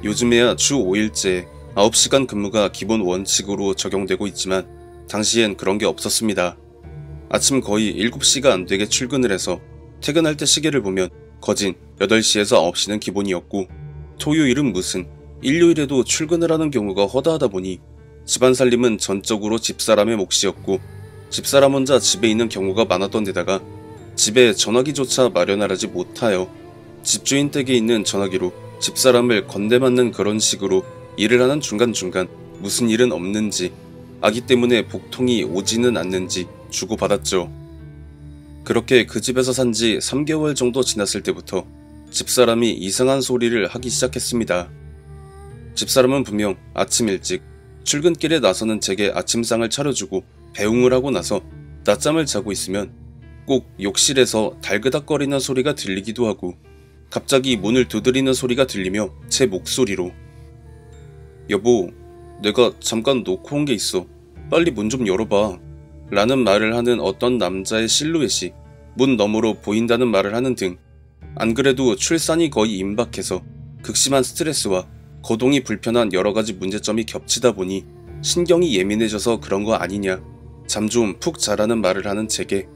요즘에야 주 5일째 9시간 근무가 기본 원칙으로 적용되고 있지만 당시엔 그런 게 없었습니다. 아침 거의 7시가 안 되게 출근을 해서 퇴근할 때 시계를 보면 거진 8시에서 9시는 기본이었고 토요일은 무슨 일요일에도 출근을 하는 경우가 허다하다 보니 집안 살림은 전적으로 집사람의 몫이었고 집사람 혼자 집에 있는 경우가 많았던 데다가 집에 전화기조차 마련하지 못하여 집주인 댁에 있는 전화기로 집사람을 건네맞는 그런 식으로 일을 하는 중간중간 무슨 일은 없는지 아기 때문에 복통이 오지는 않는지 주고받았죠. 그렇게 그 집에서 산 지 3개월 정도 지났을 때부터 집사람이 이상한 소리를 하기 시작했습니다. 집사람은 분명 아침 일찍 출근길에 나서는 제게 아침상을 차려주고 배웅을 하고 나서 낮잠을 자고 있으면 꼭 욕실에서 달그닥거리는 소리가 들리기도 하고 갑자기 문을 두드리는 소리가 들리며 제 목소리로 여보, 내가 잠깐 놓고 온 게 있어. 빨리 문 좀 열어봐. 라는 말을 하는 어떤 남자의 실루엣이 문 너머로 보인다는 말을 하는 등 안 그래도 출산이 거의 임박해서 극심한 스트레스와 거동이 불편한 여러가지 문제점이 겹치다 보니 신경이 예민해져서 그런 거 아니냐, 잠 좀 푹 자라는 말을 하는 제게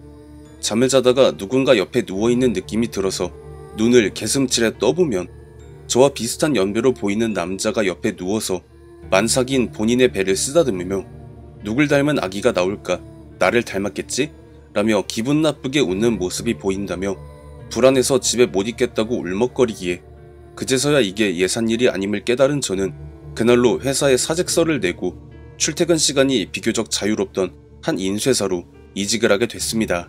잠을 자다가 누군가 옆에 누워있는 느낌이 들어서 눈을 개슴츠레 떠보면 저와 비슷한 연배로 보이는 남자가 옆에 누워서 만삭인 본인의 배를 쓰다듬으며 누굴 닮은 아기가 나올까, 나를 닮았겠지? 라며 기분 나쁘게 웃는 모습이 보인다며 불안해서 집에 못 있겠다고 울먹거리기에 그제서야 이게 예산일이 아님을 깨달은 저는 그날로 회사에 사직서를 내고 출퇴근 시간이 비교적 자유롭던 한 인쇄사로 이직을 하게 됐습니다.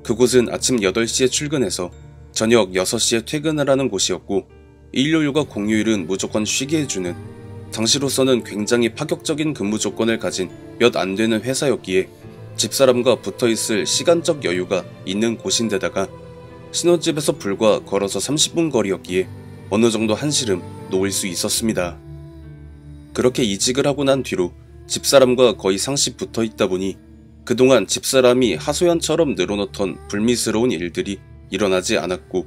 그곳은 아침 8시에 출근해서 저녁 6시에 퇴근을 하는 곳이었고 일요일과 공휴일은 무조건 쉬게 해주는 당시로서는 굉장히 파격적인 근무 조건을 가진 몇 안 되는 회사였기에 집사람과 붙어있을 시간적 여유가 있는 곳인데다가 신혼집에서 불과 걸어서 30분 거리였기에 어느 정도 한시름 놓을 수 있었습니다. 그렇게 이직을 하고 난 뒤로 집사람과 거의 상시 붙어있다 보니 그동안 집사람이 하소연처럼 늘어놓던 불미스러운 일들이 일어나지 않았고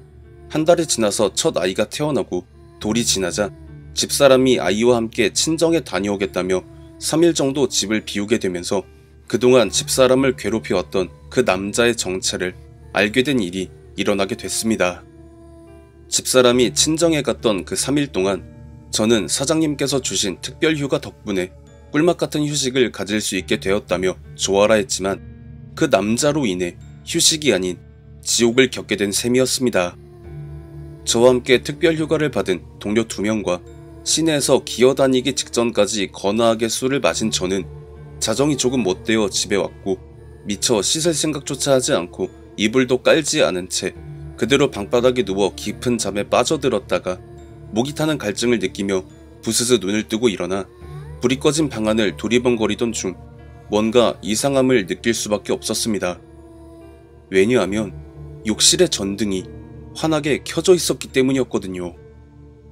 한 달이 지나서 첫 아이가 태어나고 돌이 지나자 집사람이 아이와 함께 친정에 다녀오겠다며 3일 정도 집을 비우게 되면서 그동안 집사람을 괴롭혀왔던 그 남자의 정체를 알게 된 일이 일어나게 됐습니다. 집사람이 친정에 갔던 그 3일 동안 저는 사장님께서 주신 특별휴가 덕분에 꿀맛 같은 휴식을 가질 수 있게 되었다며 좋아라 했지만 그 남자로 인해 휴식이 아닌 지옥을 겪게 된 셈이었습니다. 저와 함께 특별휴가를 받은 동료 2명과 시내에서 기어다니기 직전까지 거나하게 술을 마신 저는 자정이 조금 못되어 집에 왔고 미처 씻을 생각조차 하지 않고 이불도 깔지 않은 채 그대로 방바닥에 누워 깊은 잠에 빠져들었다가 목이 타는 갈증을 느끼며 부스스 눈을 뜨고 일어나 불이 꺼진 방 안을 두리번거리던 중 뭔가 이상함을 느낄 수밖에 없었습니다. 왜냐하면 욕실의 전등이 환하게 켜져 있었기 때문이었거든요.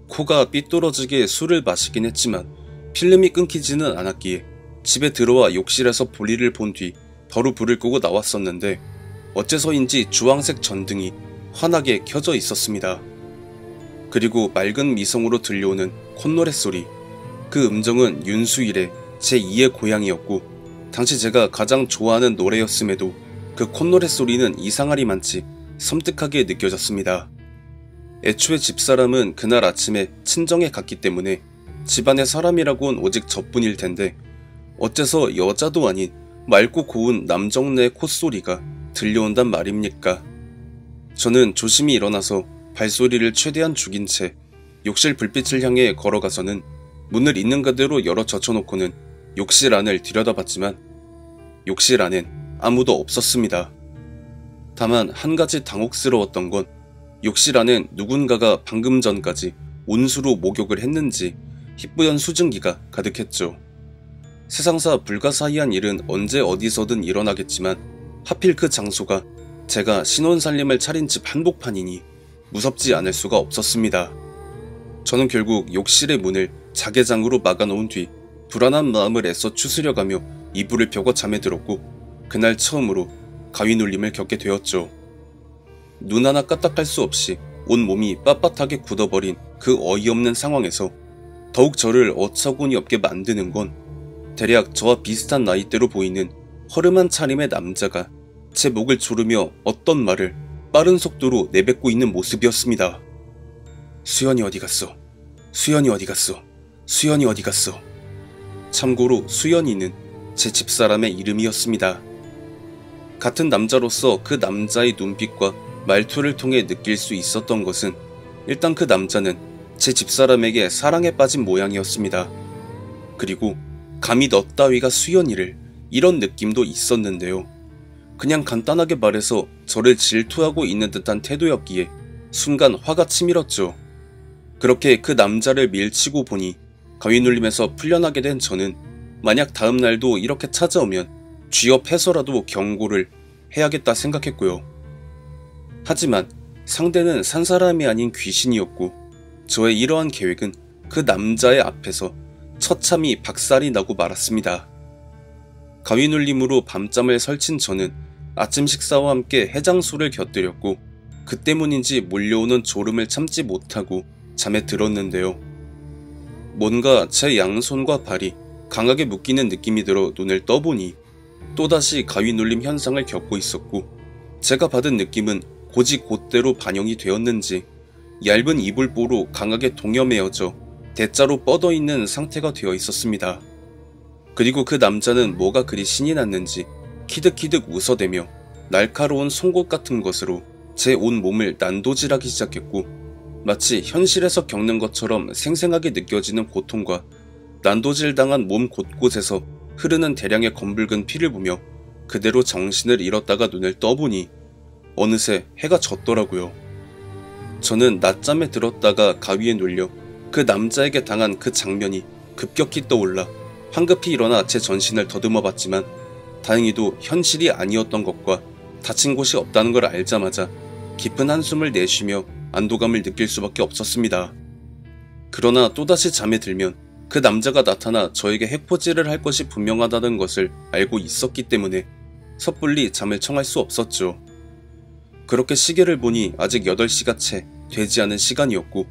코가 삐뚤어지게 술을 마시긴 했지만 필름이 끊기지는 않았기에 집에 들어와 욕실에서 볼일을 본 뒤 바로 불을 끄고 나왔었는데 어째서인지 주황색 전등이 환하게 켜져 있었습니다. 그리고 맑은 미성으로 들려오는 콧노래 소리. 그 음정은 윤수일의 제2의 고향이었고 당시 제가 가장 좋아하는 노래였음에도 그 콧노래 소리는 이상하리만치 섬뜩하게 느껴졌습니다. 애초에 집사람은 그날 아침에 친정에 갔기 때문에 집안의 사람이라곤 오직 저뿐일 텐데 어째서 여자도 아닌 맑고 고운 남정네의 콧소리가 들려온단 말입니까? 저는 조심히 일어나서 발소리를 최대한 죽인 채 욕실 불빛을 향해 걸어가서는 문을 있는 그대로 열어 젖혀놓고는 욕실 안을 들여다봤지만 욕실 안엔 아무도 없었습니다. 다만 한 가지 당혹스러웠던 건 욕실 안엔 누군가가 방금 전까지 온수로 목욕을 했는지 희뿌연 수증기가 가득했죠. 세상사 불가사의한 일은 언제 어디서든 일어나겠지만 하필 그 장소가 제가 신혼살림을 차린 집 한복판이니 무섭지 않을 수가 없었습니다. 저는 결국 욕실의 문을 자개장으로 막아놓은 뒤 불안한 마음을 애써 추스려가며 이불을 펴고 잠에 들었고 그날 처음으로 가위 눌림을 겪게 되었죠. 눈 하나 까딱할 수 없이 온몸이 빳빳하게 굳어버린 그 어이없는 상황에서 더욱 저를 어처구니 없게 만드는 건 대략 저와 비슷한 나이대로 보이는 허름한 차림의 남자가 제 목을 조르며 어떤 말을 빠른 속도로 내뱉고 있는 모습이었습니다. 수연이 어디 갔어? 수연이 어디 갔어? 수연이 어디 갔어? 참고로 수연이는 제 집사람의 이름이었습니다. 같은 남자로서 그 남자의 눈빛과 말투를 통해 느낄 수 있었던 것은 일단 그 남자는 제 집사람에게 사랑에 빠진 모양이었습니다. 그리고 감히 너 따위가 수연이를, 이런 느낌도 있었는데요. 그냥 간단하게 말해서 저를 질투하고 있는 듯한 태도였기에 순간 화가 치밀었죠. 그렇게 그 남자를 밀치고 보니 가위 눌림에서 풀려나게 된 저는 만약 다음 날도 이렇게 찾아오면 쥐업해서라도 경고를 해야겠다 생각했고요. 하지만 상대는 산 사람이 아닌 귀신이었고 저의 이러한 계획은 그 남자의 앞에서 처참히 박살이 나고 말았습니다. 가위 눌림으로 밤잠을 설친 저는 아침 식사와 함께 해장술을 곁들였고 그 때문인지 몰려오는 졸음을 참지 못하고 잠에 들었는데요. 뭔가 제 양손과 발이 강하게 묶이는 느낌이 들어 눈을 떠보니 또다시 가위 눌림 현상을 겪고 있었고 제가 받은 느낌은 곧이곧대로 반영이 되었는지 얇은 이불보로 강하게 동여매어져 대자로 뻗어있는 상태가 되어 있었습니다. 그리고 그 남자는 뭐가 그리 신이 났는지 키득키득 웃어대며 날카로운 송곳 같은 것으로 제 온 몸을 난도질하기 시작했고 마치 현실에서 겪는 것처럼 생생하게 느껴지는 고통과 난도질당한 몸 곳곳에서 흐르는 대량의 검붉은 피를 보며 그대로 정신을 잃었다가 눈을 떠보니 어느새 해가 졌더라고요. 저는 낮잠에 들었다가 가위에 눌려 그 남자에게 당한 그 장면이 급격히 떠올라 황급히 일어나 제 전신을 더듬어 봤지만 다행히도 현실이 아니었던 것과 다친 곳이 없다는 걸 알자마자 깊은 한숨을 내쉬며 안도감을 느낄 수밖에 없었습니다. 그러나 또다시 잠에 들면 그 남자가 나타나 저에게 해코지를 할 것이 분명하다는 것을 알고 있었기 때문에 섣불리 잠을 청할 수 없었죠. 그렇게 시계를 보니 아직 8시가 채 되지 않은 시간이었고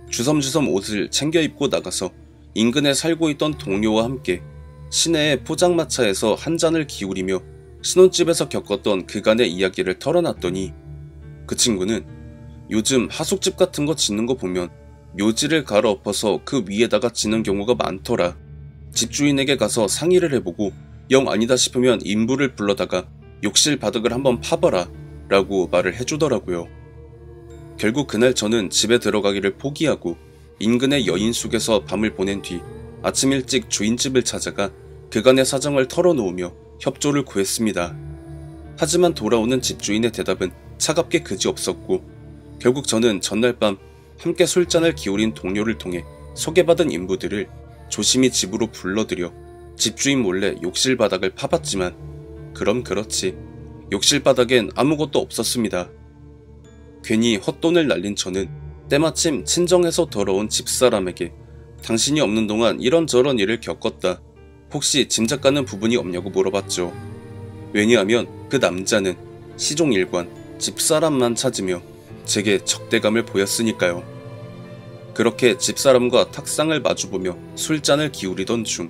주섬주섬 옷을 챙겨 입고 나가서 인근에 살고 있던 동료와 함께 시내의 포장마차에서 한 잔을 기울이며 신혼집에서 겪었던 그간의 이야기를 털어놨더니 그 친구는 요즘 하숙집 같은 거 짓는 거 보면 묘지를 갈아엎어서 그 위에다가 짓는 경우가 많더라. 집주인에게 가서 상의를 해보고 영 아니다 싶으면 인부를 불러다가 욕실 바닥을 한번 파봐라 라고 말을 해주더라고요. 결국 그날 저는 집에 들어가기를 포기하고 인근의 여인숙에서 밤을 보낸 뒤 아침 일찍 주인집을 찾아가 그간의 사정을 털어놓으며 협조를 구했습니다. 하지만 돌아오는 집주인의 대답은 차갑게 그지없었고 결국 저는 전날 밤 함께 술잔을 기울인 동료를 통해 소개받은 인부들을 조심히 집으로 불러들여 집주인 몰래 욕실 바닥을 파봤지만 그럼 그렇지 욕실 바닥엔 아무것도 없었습니다. 괜히 헛돈을 날린 저는 때마침 친정에서 돌아온 집사람에게 당신이 없는 동안 이런저런 일을 겪었다. 혹시 짐작가는 부분이 없냐고 물어봤죠. 왜냐하면 그 남자는 시종일관 집사람만 찾으며 제게 적대감을 보였으니까요. 그렇게 집사람과 탁상을 마주보며 술잔을 기울이던 중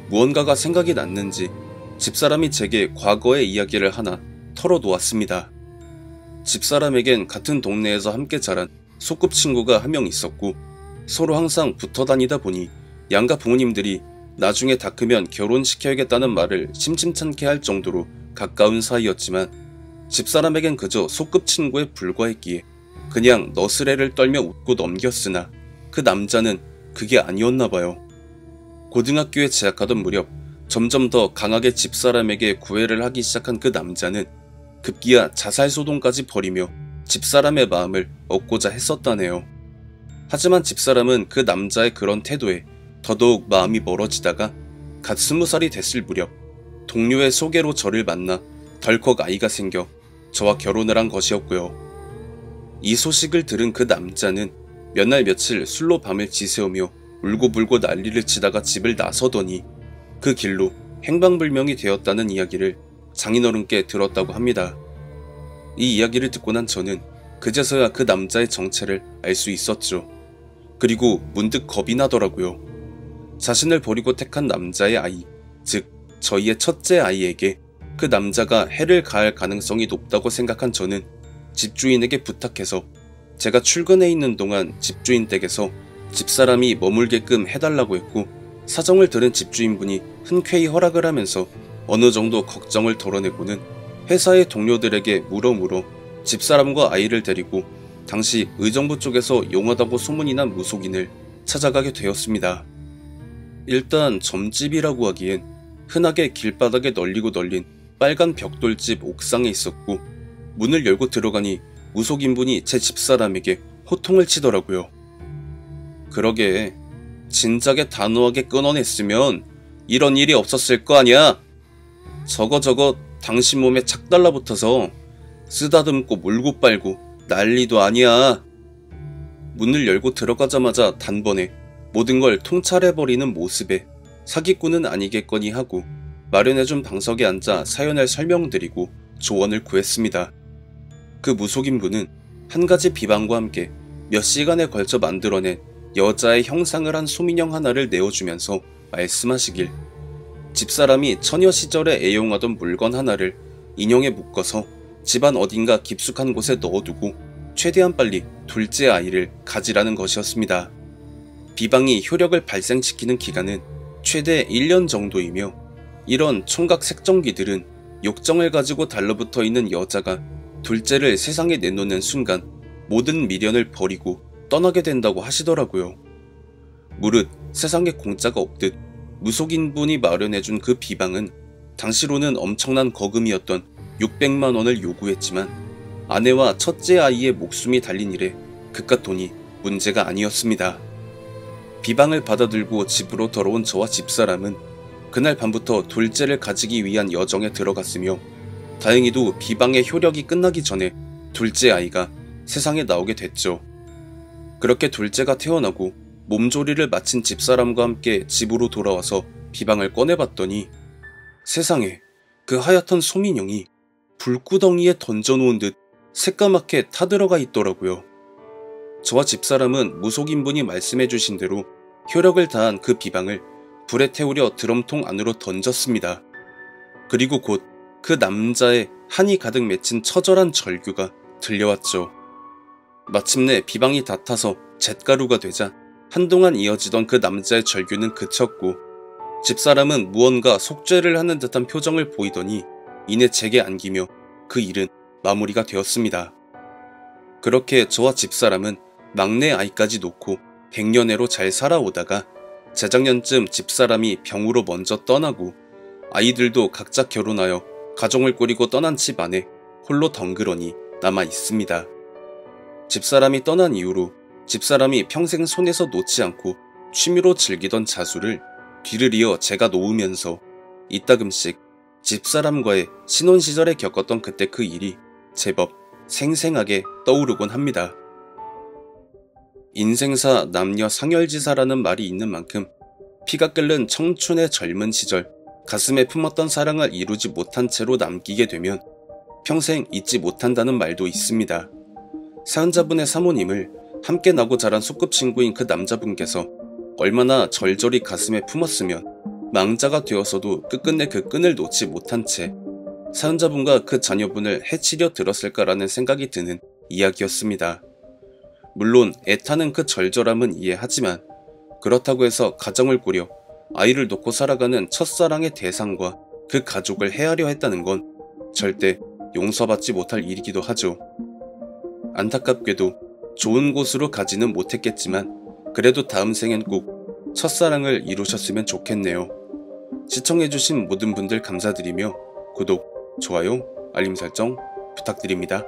무언가가 생각이 났는지 집사람이 제게 과거의 이야기를 하나 털어놓았습니다. 집사람에겐 같은 동네에서 함께 자란 소꿉친구가 한 명 있었고 서로 항상 붙어 다니다 보니 양가 부모님들이 나중에 다 크면 결혼시켜야겠다는 말을 심심찮게 할 정도로 가까운 사이였지만 집사람에겐 그저 소꿉친구에 불과했기에 그냥 너스레를 떨며 웃고 넘겼으나 그 남자는 그게 아니었나봐요. 고등학교에 재학하던 무렵 점점 더 강하게 집사람에게 구애를 하기 시작한 그 남자는 급기야 자살소동까지 벌이며 집사람의 마음을 얻고자 했었다네요. 하지만 집사람은 그 남자의 그런 태도에 더더욱 마음이 멀어지다가 갓 20살이 됐을 무렵 동료의 소개로 저를 만나 덜컥 아이가 생겨 저와 결혼을 한 것이었고요. 이 소식을 들은 그 남자는 몇 날 며칠 술로 밤을 지새우며 울고불고 난리를 치다가 집을 나서더니 그 길로 행방불명이 되었다는 이야기를 장인어른께 들었다고 합니다. 이 이야기를 듣고 난 저는 그제서야 그 남자의 정체를 알 수 있었죠. 그리고 문득 겁이 나더라고요. 자신을 버리고 택한 남자의 아이, 즉 저희의 첫째 아이에게 그 남자가 해를 가할 가능성이 높다고 생각한 저는 집주인에게 부탁해서 제가 출근해 있는 동안 집주인 댁에서 집사람이 머물게끔 해달라고 했고, 사정을 들은 집주인분이 흔쾌히 허락을 하면서 어느 정도 걱정을 덜어내고는 회사의 동료들에게 물어 집사람과 아이를 데리고 당시 의정부 쪽에서 용하다고 소문이 난 무속인을 찾아가게 되었습니다. 일단 점집이라고 하기엔 흔하게 길바닥에 널리고 널린 빨간 벽돌집 옥상에 있었고, 문을 열고 들어가니 무속인분이 제 집사람에게 호통을 치더라고요. 그러게 진작에 단호하게 끊어냈으면 이런 일이 없었을 거 아니야. 저거 당신 몸에 착 달라붙어서 쓰다듬고 물고 빨고 난리도 아니야. 문을 열고 들어가자마자 단번에 모든 걸 통찰해버리는 모습에 사기꾼은 아니겠거니 하고 마련해준 방석에 앉아 사연을 설명드리고 조언을 구했습니다. 그 무속인분은 한 가지 비방과 함께 몇 시간에 걸쳐 만들어낸 여자의 형상을 한 소민형 하나를 내어주면서 말씀하시길, 집사람이 처녀 시절에 애용하던 물건 하나를 인형에 묶어서 집안 어딘가 깊숙한 곳에 넣어두고 최대한 빨리 둘째 아이를 가지라는 것이었습니다. 비방이 효력을 발생시키는 기간은 최대 1년 정도이며, 이런 총각 색정기들은 욕정을 가지고 달라붙어 있는 여자가 둘째를 세상에 내놓는 순간 모든 미련을 버리고 떠나게 된다고 하시더라고요. 무릇 세상에 공짜가 없듯 무속인분이 마련해준 그 비방은 당시로는 엄청난 거금이었던 600만 원을 요구했지만 아내와 첫째 아이의 목숨이 달린 일에 그깟 돈이 문제가 아니었습니다. 비방을 받아들고 집으로 돌아온 저와 집사람은 그날 밤부터 둘째를 가지기 위한 여정에 들어갔으며, 다행히도 비방의 효력이 끝나기 전에 둘째 아이가 세상에 나오게 됐죠. 그렇게 둘째가 태어나고 몸조리를 마친 집사람과 함께 집으로 돌아와서 비방을 꺼내봤더니 세상에 그 하얗던 소민형이 불구덩이에 던져놓은 듯 새까맣게 타들어가 있더라고요. 저와 집사람은 무속인분이 말씀해주신 대로 효력을 다한 그 비방을 불에 태우려 드럼통 안으로 던졌습니다. 그리고 곧 그 남자의 한이 가득 맺힌 처절한 절규가 들려왔죠. 마침내 비방이 다 타서 잿가루가 되자 한동안 이어지던 그 남자의 절규는 그쳤고, 집사람은 무언가 속죄를 하는 듯한 표정을 보이더니 이내 제게 안기며 그 일은 마무리가 되었습니다. 그렇게 저와 집사람은 막내 아이까지 놓고 100년애로 잘 살아오다가 재작년쯤 집사람이 병으로 먼저 떠나고 아이들도 각자 결혼하여 가정을 꾸리고 떠난 집 안에 홀로 덩그러니 남아 있습니다. 집사람이 떠난 이후로 집사람이 평생 손에서 놓지 않고 취미로 즐기던 자수를 뒤를 이어 제가 놓으면서 이따금씩 집사람과의 신혼시절에 겪었던 그때 그 일이 제법 생생하게 떠오르곤 합니다. 인생사 남녀 상열지사라는 말이 있는 만큼 피가 끓는 청춘의 젊은 시절 가슴에 품었던 사랑을 이루지 못한 채로 남기게 되면 평생 잊지 못한다는 말도 있습니다. 사연자분의 사모님을 함께 나고 자란 소꿉친구인 그 남자분께서 얼마나 절절히 가슴에 품었으면 망자가 되어서도 끝끝내 그 끈을 놓지 못한 채 사연자분과 그 자녀분을 해치려 들었을까라는 생각이 드는 이야기였습니다. 물론 애타는 그 절절함은 이해하지만 그렇다고 해서 가정을 꾸려 아이를 놓고 살아가는 첫사랑의 대상과 그 가족을 헤아려 했다는 건 절대 용서받지 못할 일이기도 하죠. 안타깝게도 좋은 곳으로 가지는 못했겠지만 그래도 다음 생엔 꼭 첫사랑을 이루셨으면 좋겠네요. 시청해주신 모든 분들 감사드리며 구독, 좋아요, 알림 설정 부탁드립니다.